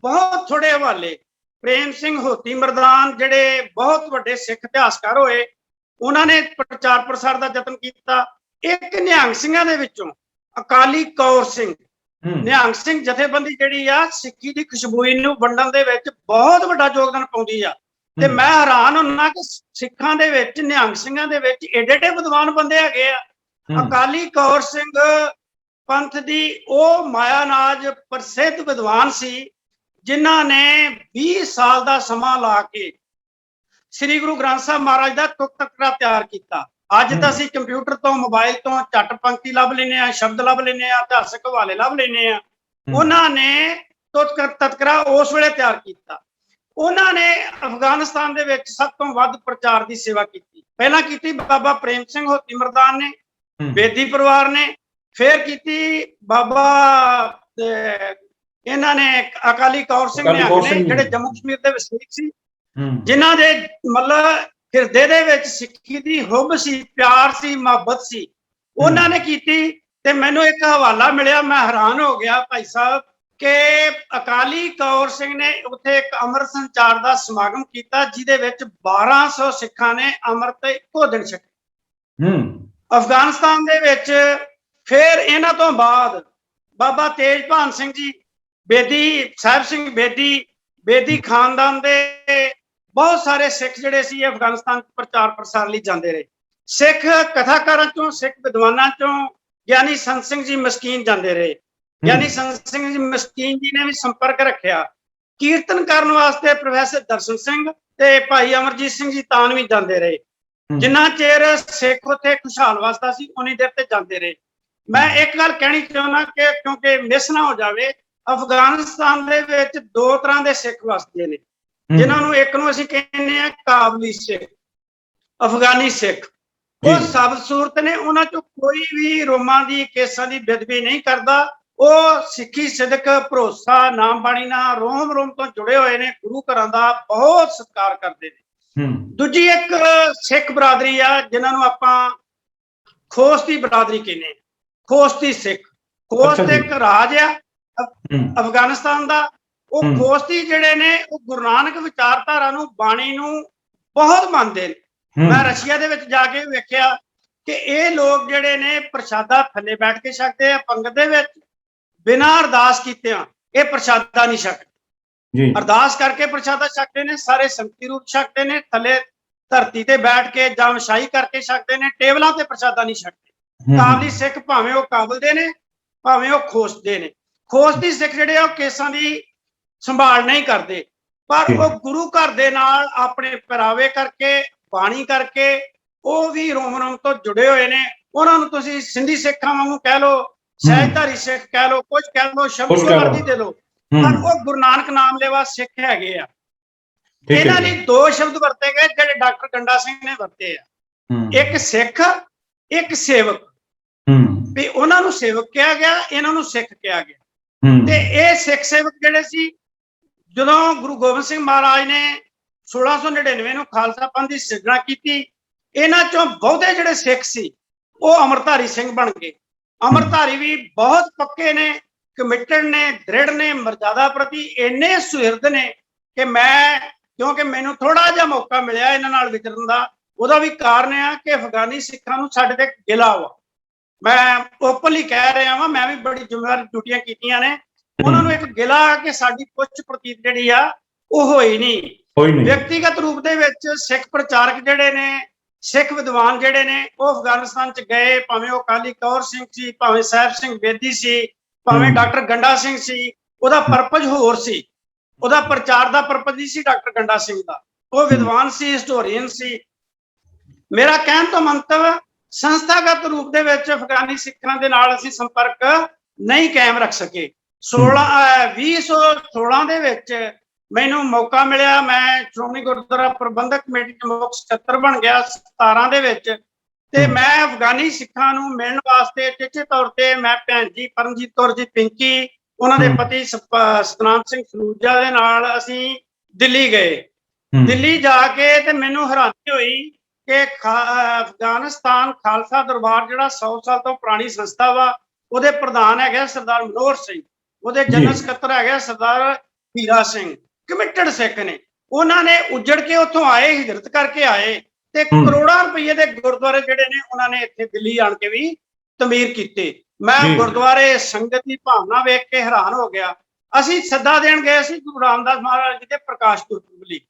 ਬਹੁਤ ਥੋੜੇ ਹਵਾਲੇ ਪ੍ਰੇਮ ਸਿੰਘ ਹੋਤੀ ਮਰਦਾਨ ਜਿਹੜੇ ਬਹੁਤ ਵੱਡੇ ਸਿੱਖ ਇਤਿਹਾਸਕਾਰ ਹੋਏ, ਉਹਨਾਂ ਨੇ ਪ੍ਰਚਾਰ ਪ੍ਰਸਾਰ ਦਾ ਯਤਨ ਕੀਤਾ। ਇੱਕ ਨਿਹੰਗ ਸਿੰਘਾਂ ਦੇ ਵਿੱਚੋਂ ਅਕਾਲੀ ਕੌਰ ਸਿੰਘ, ਨਿਹੰਗ ਸਿੰਘ ਜਥੇਬੰਦੀ ਜਿਹੜੀ ਆ ਸਿੱਖੀ ਦੀ ਖੁਸ਼ਬੂਈ ਨੂੰ ਵੰਡਣ ਦੇ ਵਿੱਚ ਬਹੁਤ ਵੱਡਾ ਯੋਗਦਾਨ ਪਾਉਂਦੀ ਆ। ਤੇ ਮੈਂ ਹੈਰਾਨ ਹੁੰਨਾ ਕਿ ਸਿੱਖਾਂ ਦੇ ਵਿੱਚ, ਨਿਹੰਗ ਸਿੰਘਾਂ ਦੇ ਵਿੱਚ ਏਡੇ ਏਡੇ ਵਿਦਵਾਨ ਬੰਦੇ ਹੈਗੇ ਆ। ਅਕਾਲੀ ਕੌਰ ਸਿੰਘ ਪੰਥ ਦੀ ਉਹ ਮਾਇਆਨਾਜ ਪ੍ਰਸਿੱਧ ਵਿਦਵਾਨ ਸੀ, ਜਿਨ੍ਹਾਂ ਨੇ 20 ਸਾਲ ਦਾ ਸਮਾਂ ਲਾ ਕੇ ਸ੍ਰੀ ਗੁਰੂ ਗ੍ਰੰਥ ਸਾਹਿਬ ਮਹਾਰਾਜ ਦਾ ਤੁਕ ਤਕੜਾ ਤਿਆਰ ਕੀਤਾ। ਅੱਜ ਤਾਂ ਅਸੀਂ ਕੰਪਿਊਟਰ ਤੋਂ, ਮੋਬਾਈਲ ਤੋਂ ਝੱਟ ਪੰਕਤੀ ਲੱਭ ਲੈਂਦੇ ਆ, ਸ਼ਬਦ ਲੱਭ ਲੈਂਦੇ ਆ, ਇਤਿਹਾਸਕ ਹਵਾਲੇ ਲੱਭ ਲੈਂਦੇ ਆ। ਉਹਨਾਂ ਨੇ ਤੁਕ ਤਕੜਾ ਉਸ ਵੇਲੇ ਤਿਆਰ ਕੀਤਾ। ਉਹਨਾਂ ਨੇ ਅਫਗਾਨਿਸਤਾਨ ਦੇ ਵਿੱਚ ਸਭ ਤੋਂ ਵੱਧ ਪ੍ਰਚਾਰ ਦੀ ਸੇਵਾ ਕੀਤੀ। ਪਹਿਲਾਂ ਕੀਤੀ ਬਾਬਾ ਪ੍ਰੇਮ ਸਿੰਘ ਹੋਤੀ ਮਰਦਾਨ ਨੇ, ਬੇਦੀ ਪਰਿਵਾਰ ਨੇ, ਫਿਰ ਕੀਤੀ ਬਾਬਾ ਇਹਨਾਂ ਨੇ ਅਕਾਲੀ ਕੌਰ ਸਿੰਘ ਨੇ, ਜਿਹੜੇ ਜੰਮੂ ਕਸ਼ਮੀਰ ਦੇ ਵਸਨੀਕ ਸੀ, ਜਿਨ੍ਹਾਂ ਦੇ ਮਤਲਬ ਹਿਰਦੇ ਦੇ ਵਿੱਚ ਸਿੱਖੀ ਦੀ ਹੁਬ ਸੀ, ਪਿਆਰ ਸੀ, ਮੁਹੱਬਤ ਸੀ, ਉਹਨਾਂ ਨੇ ਕੀਤੀ। ਤੇ ਮੈਨੂੰ ਇੱਕ ਹਵਾਲਾ ਮਿਲਿਆ, ਮੈਂ ਹੈਰਾਨ ਹੋ ਗਿਆ ਭਾਈ ਸਾਹਿਬ, ਕਿ ਅਕਾਲੀ ਕੌਰ ਸਿੰਘ ਨੇ ਉੱਥੇ ਇੱਕ ਅੰਮ੍ਰਿਤ ਸੰਚਾਰ ਦਾ ਸਮਾਗਮ ਕੀਤਾ, ਜਿਹਦੇ ਵਿੱਚ 1200 ਸਿੱਖਾਂ ਨੇ ਅੰਮ੍ਰਿਤ ਇੱਕੋ ਦਿਨ ਛਕੇ ਅਫਗਾਨਿਸਤਾਨ ਦੇ ਵਿੱਚ। ਫਿਰ ਇਹਨਾਂ ਤੋਂ ਬਾਅਦ ਬਾਬਾ ਤੇਜਭਾਨ ਸਿੰਘ ਜੀ ਬੇਦੀ, ਸਾਹਿਬ ਸਿੰਘ ਬੇਦੀ ਖਾਨਦਾਨ ਦੇ ਬਹੁਤ ਸਾਰੇ ਸਿੱਖ ਜਿਹੜੇ ਸੀ ਅਫਗਾਨਿਸਤਾਨ ਪ੍ਰਚਾਰ ਪ੍ਰਸਾਰ ਲਈ ਜਾਂਦੇ ਰਹੇ। ਸਿੱਖ ਕਥਾਕਾਰਾਂ ਚੋਂ, ਸਿੱਖ ਵਿਦਵਾਨਾਂ ਚੋਂ ਗਿਆਨੀ ਸੰਤ ਸਿੰਘ ਜੀ ਮਸਕੀਨ ਜਾਂਦੇ ਰਹੇ। ਗਿਆਨੀ ਸੰਤ ਸਿੰਘ ਜੀ ਮਸਕੀਨ ਜੀ ਨੇ ਵੀ ਸੰਪਰਕ ਰੱਖਿਆ। ਕੀਰਤਨ ਕਰਨ ਵਾਸਤੇ ਪ੍ਰੋਫੈਸਰ ਦਰਸ਼ਨ ਸਿੰਘ ਤੇ ਭਾਈ ਅਮਰਜੀਤ ਸਿੰਘ ਜੀ ਤਾਨ ਵੀ ਜਾਂਦੇ ਰਹੇ। ਜਿੰਨਾ ਚਿਰ ਸਿੱਖ ਉੱਥੇ ਖੁਸ਼ਹਾਲ ਵਸਦਾ ਸੀ, ਉਨੀ ਦੇਰ ਤੇ ਜਾਂਦੇ ਰਹੇ। ਮੈਂ ਇੱਕ ਗੱਲ ਕਹਿਣੀ ਚਾਹੁੰਦਾ ਕਿ ਕਿਉਂਕਿ ਮਿਸ ਨਾ ਹੋ ਜਾਵੇ, ਅਫਗਾਨਿਸਤਾਨ ਦੇ ਵਿੱਚ ਦੋ ਤਰ੍ਹਾਂ ਦੇ ਸਿੱਖ ਵਸਦੇ ਨੇ, ਜਿਨ੍ਹਾਂ ਨੂੰ ਇੱਕ ਨੂੰ ਅਸੀਂ ਕਹਿੰਦੇ ਆ ਕਾਬਲੀ ਸਿੱਖ, ਅਫਗਾਨੀ ਸਿੱਖ। ਉਹ ਸਭ ਸੂਰਤ ਨੇ, ਉਹਨਾਂ ਚੋਂ ਕੋਈ ਵੀ ਰੋਮਾਂ ਦੀ, ਕੇਸਾਂ ਦੀ ਬੇਅਦਬੀ ਨਹੀਂ ਕਰਦਾ। ਉਹ ਸਿੱਖੀ ਸਿਦਕ, ਭਰੋਸਾ, ਨਾਮ ਬਾਣੀ ਨਾਲ ਰੋਮ ਰੋਮ ਤੋਂ ਜੁੜੇ ਹੋਏ ਨੇ, ਗੁਰੂ ਘਰਾਂ ਦਾ ਬਹੁਤ ਸਤਿਕਾਰ ਕਰਦੇ ਨੇ। ਦੂਜੀ ਇੱਕ ਸਿੱਖ ਬਰਾਦਰੀ ਆ, ਜਿਨ੍ਹਾਂ ਨੂੰ ਆਪਾਂ ਖੋਸਤੀ ਬਰਾਦਰੀ ਕਹਿੰਦੇ, ਖੋਸਤੀ ਸਿੱਖ। ਖੋਸਤ ਇੱਕ ਰਾਜ ਆ ਅਫਗਾਨਿਸਤਾਨ ਦਾ। ਉਹ ਖੋਸਤੀ ਜਿਹੜੇ ਨੇ, ਉਹ ਗੁਰੂ ਨਾਨਕ ਵਿਚਾਰਧਾਰਾ ਨੂੰ, ਬਾਣੀ ਨੂੰ ਬਹੁਤ ਮੰਨਦੇ ਨੇ। ਮੈਂ ਰਸ਼ੀਆ ਦੇ ਵਿੱਚ ਜਾ ਕੇ ਵੇਖਿਆ ਕਿ ਇਹ ਲੋਕ ਜਿਹੜੇ ਨੇ ਪ੍ਰਸ਼ਾਦਾ ਥੱਲੇ ਬੈਠ ਕੇ ਛਕਦੇ ਆ, ਪੰਗਤ ਦੇ ਵਿੱਚ ਬਿਨਾਂ ਅਰਦਾਸ ਕੀਤਿਆਂ ਇਹ ਪ੍ਰਸ਼ਾਦਾ ਨਹੀਂ ਛਕਦੇ। ਅਰਦਾਸ ਕਰਕੇ ਪ੍ਰਸ਼ਾਦਾ ਛਕਦੇ ਨੇ, ਸਾਰੇ ਸੰਗਤੀ ਰੂਪ ਛਕਦੇ ਨੇ, ਥੱਲੇ ਧਰਤੀ ਤੇ ਬੈਠ ਕੇ ਜਾਂ ਵਛਾਈ ਕਰਕੇ ਛਕਦੇ ਨੇ, ਟੇਬਲਾਂ ਤੇ ਪ੍ਰਸ਼ਾਦਾ ਨਹੀਂ ਛਕਦੇ। ਕਾਬਲੀ ਸਿੱਖ ਭਾਵੇਂ ਉਹ ਕਾਬਲ ਦੇ ਨੇ, ਭਾਵੇਂ ਉਹ ਖੋਸਦੇ ਨੇ। ਖੋਸਤੀ ਸਿੱਖ ਜਿਹੜੇ ਆ ਉਹ ਕੇਸਾਂ ਦੀ ਸੰਭਾਲ ਨਹੀਂ ਕਰਦੇ, ਪਰ ਉਹ ਗੁਰੂ ਘਰ ਦੇ ਨਾਲ ਆਪਣੇ ਪਹਿਰਾਵੇ ਕਰਕੇ, ਬਾਣੀ ਕਰਕੇ ਉਹ ਵੀ ਰੋਮ ਰੋਮ ਤੋਂ ਜੁੜੇ ਹੋਏ ਨੇ। ਉਹਨਾਂ ਨੂੰ ਤੁਸੀਂ ਸਿੰਧੀ ਸਿੱਖਾਂ ਵਾਂਗੂ ਕਹਿ ਲਓ, ਸਹਿਜਧਾਰੀ ਸਿੱਖ ਕਹਿ ਲਓ, ਕੁਝ ਕਹਿ ਲਓ, ਸ਼ਬਦ ਮਰਜ਼ੀ ਦੇ ਲਓ, ਪਰ ਉਹ ਗੁਰੂ ਨਾਨਕ ਨਾਮ ਲੈਵਾ ਸਿੱਖ ਹੈਗੇ ਆ। ਇਹਨਾਂ ਲਈ ਦੋ ਸ਼ਬਦ ਵਰਤੇ ਗਏ ਜਿਹੜੇ ਡਾਕਟਰ ਗੰਡਾ ਸਿੰਘ ਨੇ ਵਰਤੇ ਆ, ਇੱਕ ਸਿੱਖ, ਇੱਕ ਸੇਵਕ। ਵੀ ਉਹਨਾਂ ਨੂੰ ਸੇਵਕ ਕਿਹਾ ਗਿਆ, ਇਹਨਾਂ ਨੂੰ ਸਿੱਖ ਕਿਹਾ ਗਿਆ। ਤੇ ਇਹ ਸਿੱਖ ਸੇਵਕ ਜਿਹੜੇ ਸੀ, ਜਦੋਂ ਗੁਰੂ ਗੋਬਿੰਦ ਸਿੰਘ ਮਹਾਰਾਜ ਨੇ 1699 ਨੂੰ ਖਾਲਸਾ ਪੰਥ ਦੀ ਸਿਰਜਣਾ ਕੀਤੀ, ਇਹਨਾਂ ਚੋਂ ਬਹੁਤੇ ਜਿਹੜੇ ਸਿੱਖ ਸੀ ਉਹ ਅੰਮ੍ਰਿਤਧਾਰੀ ਸਿੰਘ ਬਣ ਗਏ। ਅੰਮ੍ਰਿਤਧਾਰੀ ਵੀ ਬਹੁਤ ਪੱਕੇ ਨੇ, ਕਮਿਟਡ ਨੇ, ਦ੍ਰਿੜ ਨੇ, ਮਰਜ਼ਾਦਾ ਪ੍ਰਤੀ ਇੰਨੇ ਸੁਹਿਰਦ ਨੇ ਕਿ ਮੈਂ, ਕਿਉਂਕਿ ਮੈਨੂੰ ਥੋੜਾ ਜਿਹਾ ਮੌਕਾ ਮਿਲਿਆ ਇਹਨਾਂ ਨਾਲ ਵਿਚਰਨ ਦਾ, ਉਹਦਾ ਵੀ ਕਾਰਨ ਆ ਕਿ ਅਫਗਾਨੀ ਸਿੱਖਾਂ ਨੂੰ ਸਾਡੇ ਤੇ ਗਿਲਾ ਵਾ। ਮੈਂ ਓਪਨਲੀ ਕਹਿ ਰਿਹਾ ਵਾਂ, ਮੈਂ ਵੀ ਬੜੀ ਜ਼ਿੰਮੇਵਾਰ ਡਿਊਟੀਆਂ ਕੀਤੀਆਂ ਨੇ। ਉਹਨਾਂ ਨੂੰ ਇੱਕ ਗਿਲਾ ਕਿ ਸਾਡੀ ਪੁੱਛ ਪ੍ਰਤੀਤ ਜਿਹੜੀ ਆ ਉਹ ਹੋਈ ਨਹੀਂ। ਵਿਅਕਤੀਗਤ ਰੂਪ ਦੇ ਵਿੱਚ ਸਿੱਖ ਪ੍ਰਚਾਰਕ ਜਿਹੜੇ ਨੇ, ਸਿੱਖ ਵਿਦਵਾਨ ਜਿਹੜੇ ਨੇ, ਉਹ ਅਫਗਾਨਿਸਤਾਨ ਚ ਗਏ, ਭਾਵੇਂ ਉਹ ਅਕਾਲੀ ਕੌਰ ਸਿੰਘ ਸੀ, ਭਾਵੇਂ ਸਾਹਿਬ ਸਿੰਘ ਬੇਦੀ ਸੀ, ਭਾਵੇਂ ਡਾਕਟਰ ਗੰਡਾ ਸਿੰਘ ਸੀ। ਉਹਦਾ ਪਰਪਸ ਹੋਰ ਸੀ, ਉਹਦਾ ਪ੍ਰਚਾਰ ਦਾ ਪਰਪਸ ਨਹੀਂ ਸੀ ਡਾਕਟਰ ਗੰਡਾ ਸਿੰਘ ਦਾ। ਉਹ ਵਿਦਵਾਨ ਸੀ, ਹਿਸਟੋਰੀਅਨ ਸੀ। ਮੇਰਾ ਕਹਿਣ ਤੋਂ ਮੰਤਵ, ਸੰਸਥਾਗਤ ਰੂਪ ਦੇ ਵਿੱਚ ਅਫਗਾਨੀ ਸਿੱਖਾਂ ਦੇ ਨਾਲ ਅਸੀਂ ਸੰਪਰਕ ਨਹੀਂ ਕਾਇਮ ਰੱਖ ਸਕੇ। 2016 ਦੇ ਵਿੱਚ ਮੈਨੂੰ ਮੌਕਾ ਮਿਲਿਆ, ਮੈਂ ਸ਼੍ਰੋਮਣੀ ਗੁਰਦੁਆਰਾ ਪ੍ਰਬੰਧਕ ਕਮੇਟੀ ਦੇ ਮੁੱਖ ਸਕੱਤਰ ਬਣ ਗਿਆ 17 ਦੇ ਵਿੱਚ। ਤੇ ਮੈਂ ਅਫਗਾਨੀ ਸਿੱਖਾਂ ਨੂੰ ਮਿਲਣ ਵਾਸਤੇ ਟਿੱਚੇ ਤੌਰ ਤੇ ਮੈਂ ਭੈਣ ਜੀ ਪਰਮਜੀਤ ਕੌਰ ਜੀ ਪਿੰਕੀ, ਉਹਨਾਂ ਦੇ ਪਤੀ ਸਤਨਾਮ ਸਿੰਘ ਸਲੂਜਾ ਦੇ ਨਾਲ ਅਸੀਂ ਦਿੱਲੀ ਗਏ। ਦਿੱਲੀ ਜਾ ਕੇ ਤੇ ਮੈਨੂੰ ਹੈਰਾਨੀ ਹੋਈ ਕਿ ਅਫਗਾਨਿਸਤਾਨ ਖਾਲਸਾ ਦਰਬਾਰ ਜਿਹੜਾ 100 ਸਾਲ ਤੋਂ ਪੁਰਾਣੀ ਸੰਸਥਾ ਵਾ, ਉਹਦੇ ਪ੍ਰਧਾਨ ਹੈਗੇ ਸਰਦਾਰ ਮਨੋਹਰ ਸਿੰਘ, ਉਹਦੇ ਜਨਰਲ ਸਕੱਤਰ ਹੈਗੇ ਸਰਦਾਰ ਹੀਰਾ ਸਿੰਘ, ਕਮਿਟਡ ਸਿੱਖ ਨੇ। ਉਹਨਾਂ ਨੇ ਉੱਜੜ ਕੇ ਉੱਥੋਂ ਆਏ, ਹਿਜਰਤ ਕਰਕੇ ਆਏ ਤੇ ਕਰੋੜਾਂ ਰੁਪਏ ਦੇ ਗੁਰਦੁਆਰੇ ਜਿਹੜੇ ਨੇ ਉਹਨਾਂ ਨੇ ਇੱਥੇ ਦਿੱਲੀ ਆਣ ਕੇ ਵੀ ਤਮੀਰ ਕੀਤੇ। ਮੈਂ ਗੁਰਦੁਆਰੇ ਸੰਗਤ ਦੀ ਭਾਵਨਾ ਵੇਖ ਕੇ ਹੈਰਾਨ ਹੋ ਗਿਆ। ਅਸੀਂ ਸੱਦਾ ਦੇਣ ਗਏ ਸੀ ਗੁਰੂ ਰਾਮਦਾਸ ਮਹਾਰਾਜ ਜੀ ਦੇ ਪ੍ਰਕਾਸ਼ ਪੁਰਬ ਲਈ।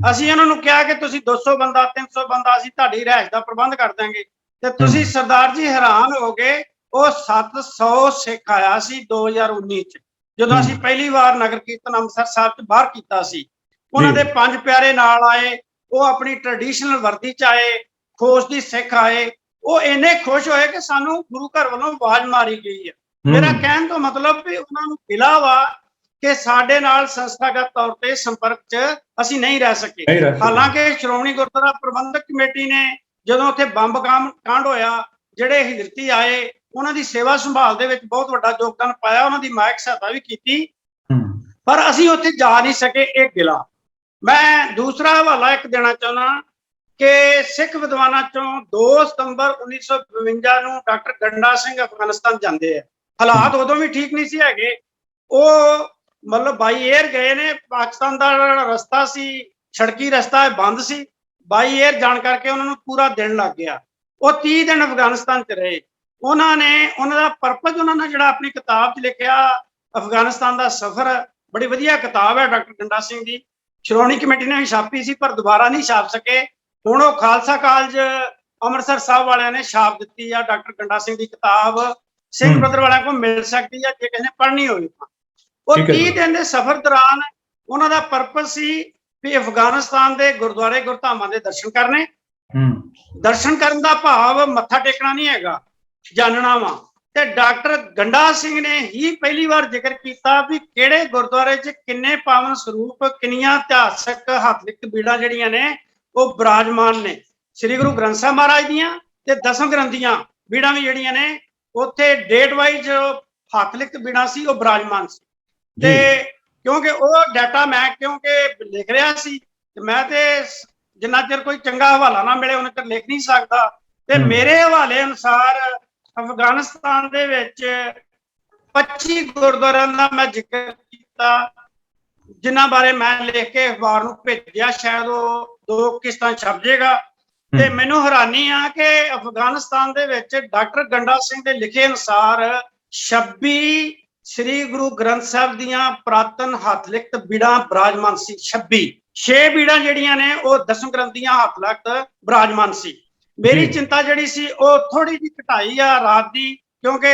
ਅਸੀਂ ਉਹਨਾਂ ਨੂੰ ਕਿਹਾ ਕਿ ਤੁਸੀਂ 200 ਬੰਦਾ 300 ਬੰਦਾ ਅਸੀਂ ਤੁਹਾਡੀ ਰਿਹਾਇਸ਼ ਦਾ ਪ੍ਰਬੰਧ ਕਰ ਦਾਂਗੇ। ਤੇ ਤੁਸੀਂ ਸਰਦਾਰ ਜੀ ਹੈਰਾਨ ਹੋ ਗਏ, ਉਹ 700 ਸਿੱਖ ਆਇਆ ਸੀ 2019 ਚ, ਜਦੋਂ ਅਸੀਂ ਪਹਿਲੀ ਵਾਰ ਨਗਰ ਕੀਰਤਨ ਅੰਮ੍ਰਿਤਸਰ ਸਾਹਿਬ ਚ ਬਾਹਰ ਕੀਤਾ ਸੀ। ਉਹਨਾਂ ਦੇ 5 ਪਿਆਰੇ ਨਾਲ ਆਏ, ਉਹ ਆਪਣੀ ਟ੍ਰੈਡੀਸ਼ਨਲ ਵਰਦੀ ਚ ਆਏ, ਖੋਜ ਦੀ ਸਿੱਖ ਆਏ। ਉਹ ਇੰਨੇ ਖੁਸ਼ ਹੋਏ ਕਿ ਸਾਨੂੰ ਗੁਰੂ ਘਰ ਵੱਲੋਂ ਆਵਾਜ਼ ਮਾਰੀ ਗਈ ਹੈ। ਮੇਰਾ ਕਹਿਣ ਤੋਂ ਮਤਲਬ ਵੀ ਉਹਨਾਂ ਨੂੰ ਗਿਲਾ ਵਾ ਕਿ ਸਾਡੇ ਨਾਲ ਸੰਸਥਾਗਤ ਤੌਰ ਤੇ ਸੰਪਰਕ ਚ ਅਸੀਂ ਨਹੀਂ ਰਹਿ ਸਕੇ। ਹਾਲਾਂਕਿ ਸ਼੍ਰੋਮਣੀ ਗੁਰਦੁਆਰਾ ਪ੍ਰਬੰਧਕ ਕਮੇਟੀ ਨੇ ਜਦੋਂ ਉੱਥੇ ਬੰਬ ਕਾਂਡ ਹੋਇਆ, ਜਿਹੜੇ ਹਿਜਰਤੀ ਆਏ ਉਹਨਾਂ ਦੀ ਸੇਵਾ ਸੰਭਾਲ ਦੇ ਵਿੱਚ ਬਹੁਤ ਵੱਡਾ ਯੋਗਦਾਨ ਪਾਇਆ, ਉਹਨਾਂ ਦੀ ਮਾਇਕ ਸਹਾਇਤਾ ਵੀ ਕੀਤੀ, ਪਰ ਅਸੀਂ ਉੱਥੇ ਜਾ ਨਹੀਂ ਸਕੇ। ਇਹ ਗਿਲਾ। ਮੈਂ ਦੂਸਰਾ ਹਵਾਲਾ ਇੱਕ ਦੇਣਾ ਚਾਹੁੰਦਾ ਕਿ ਸਿੱਖ ਵਿਦਵਾਨਾਂ ਚੋਂ 2 ਸਤੰਬਰ 1952 ਨੂੰ ਡਾਕਟਰ ਗੰਡਾ ਸਿੰਘ ਅਫਗਾਨਿਸਤਾਨ ਜਾਂਦੇ ਆ। ਹਾਲਾਤ ਉਦੋਂ ਵੀ ਠੀਕ ਨਹੀਂ ਸੀ ਹੈਗੇ। ਉਹ ਮਤਲਬ ਬਾਈ 에ਅਰ ਗਏ ਨੇ, ਪਾਕਿਸਤਾਨ ਦਾ ਰਸਤਾ ਸੀ, ਸੜਕੀ ਰਸਤਾ ਬੰਦ ਸੀ। ਬਾਈ 에ਅਰ ਜਾਣ ਕਰਕੇ ਉਹਨਾਂ ਨੂੰ ਪੂਰਾ ਦਿਨ ਲੱਗ ਗਿਆ। ਉਹ 30 ਦਿਨ ਅਫਗਾਨਿਸਤਾਨ ਚ ਰਹੇ। ਉਹਨਾਂ ਦਾ ਪਰਪਸ, ਉਹਨਾਂ ਨੇ ਜਿਹੜਾ ਆਪਣੀ ਕਿਤਾਬ ਚ ਲਿਖਿਆ ਅਫਗਾਨਿਸਤਾਨ ਦਾ ਸਫ਼ਰ, ਬੜੀ ਵਧੀਆ ਕਿਤਾਬ ਹੈ ਡਾਕਟਰ ਗੰਡਾ ਸਿੰਘ ਦੀ। ਸ਼੍ਰੋਮਣੀ ਕਮੇਟੀ ਨੇ ਵੀ ਛਾਪੀ ਸੀ ਪਰ ਦੁਬਾਰਾ ਨਹੀਂ ਛਾਪ ਸਕੇ। ਹੁਣ ਉਹ ਖਾਲਸਾ ਕਾਲਜ ਅੰਮ੍ਰਿਤਸਰ ਸਾਹਿਬ ਵਾਲਿਆਂ ਨੇ ਛਾਪ ਦਿੱਤੀ ਆ ਡਾਕਟਰ ਗੰਡਾ ਸਿੰਘ ਦੀ ਕਿਤਾਬ। ਸਿੰਘ ਬ੍ਰਦਰ ਵਾਲਿਆਂ ਕੋਲ ਮਿਲ ਸਕਦੀ ਆ ਜੇ ਕਿਸੇ ਨੇ ਪੜ੍ਹਨੀ ਹੋਵੇ। ਉਹ 30 ਦਿਨ ਦੇ ਸਫ਼ਰ ਦੌਰਾਨ ਉਹਨਾਂ ਦਾ ਪਰਪਸ ਸੀ ਵੀ ਅਫਗਾਨਿਸਤਾਨ ਦੇ ਗੁਰਦੁਆਰੇ ਗੁਰਧਾਮਾਂ ਦੇ ਦਰਸ਼ਨ ਕਰਨੇ। ਦਰਸ਼ਨ ਕਰਨ ਦਾ ਭਾਵ ਮੱਥਾ ਟੇਕਣਾ ਨਹੀਂ ਹੈਗਾ, ਜਾਣਨਾ ਵਾ। ਤੇ ਡਾਕਟਰ ਗੰਡਾ ਸਿੰਘ ਨੇ ਹੀ ਪਹਿਲੀ ਵਾਰ ਜ਼ਿਕਰ ਕੀਤਾ ਵੀ ਕਿਹੜੇ ਗੁਰਦੁਆਰੇ 'ਚ ਕਿੰਨੇ ਪਾਵਨ ਸਰੂਪ, ਕਿੰਨੀਆਂ ਇਤਿਹਾਸਕ ਹੱਥ ਲਿਖਤ ਬੀੜਾਂ ਜਿਹੜੀਆਂ ਨੇ ਉਹ ਬਿਰਾਜਮਾਨ ਨੇ। ਸ੍ਰੀ ਗੁਰੂ ਗ੍ਰੰਥ ਸਾਹਿਬ ਮਹਾਰਾਜ ਦੀਆਂ ਤੇ ਦਸਮ ਗ੍ਰੰਥੀਆਂ ਬੀੜਾਂ ਵੀ ਜਿਹੜੀਆਂ ਨੇ ਉੱਥੇ ਡੇਟ ਵਾਈਜ਼ ਹੱਥ ਲਿਖਤ ਬੀੜਾਂ ਸੀ, ਉਹ ਬਿਰਾਜਮਾਨ ਸੀ। ਤੇ ਕਿਉਂਕਿ ਉਹ ਡਾਟਾ ਮੈਂ ਲਿਖ ਰਿਹਾ ਸੀ ਤੇ ਮੈਂ ਤੇ ਜਿੰਨਾ ਚਿਰ ਕੋਈ ਚੰਗਾ ਹਵਾਲਾ ਨਾ ਮਿਲੇ ਉਹਨਾਂ ਚਿਰ ਲਿਖ ਨਹੀਂ ਸਕਦਾ। ਤੇ ਮੇਰੇ ਹਵਾਲੇ ਅਨੁਸਾਰ ਅਫਗਾਨਿਸਤਾਨ ਦੇ ਵਿੱਚ 25 ਗੁਰਦੁਆਰਿਆਂ ਦਾ ਮੈਂ ਜ਼ਿਕਰ ਕੀਤਾ, ਜਿਨ੍ਹਾਂ ਬਾਰੇ ਮੈਂ ਲਿਖ ਕੇ ਅਖਬਾਰ ਨੂੰ ਭੇਜਿਆ। ਸ਼ਾਇਦ ਉਹ 2 ਕਿਸ਼ਤਾਂ ਛਪ ਜਾਏਗਾ। ਤੇ ਮੈਨੂੰ ਹੈਰਾਨੀ ਆ ਕਿ ਅਫਗਾਨਿਸਤਾਨ ਦੇ ਵਿੱਚ ਡਾਕਟਰ ਗੰਡਾ ਸਿੰਘ ਦੇ ਲਿਖੇ ਅਨੁਸਾਰ 26 ਸ੍ਰੀ ਗੁਰੂ ਗ੍ਰੰਥ ਸਾਹਿਬ ਦੀਆਂ ਪੁਰਾਤਨ ਹੱਥ ਲਿਖਤ ਬੀੜਾਂ ਬਿਰਾਜਮਾਨ ਸੀ। 6 ਬੀੜਾਂ ਜਿਹੜੀਆਂ ਨੇ ਉਹ ਦਸਮ ਗ੍ਰੰਥੀਆਂ ਹੱਥ ਲਿਖਤ ਬਿਰਾਜਮਾਨ ਸੀ। ਮੇਰੀ ਚਿੰਤਾ ਜਿਹੜੀ ਸੀ ਉਹ ਥੋੜੀ ਜਿਹੀ ਘਟਾਈ ਆ ਰਾਤ ਦੀ, ਕਿਉਂਕਿ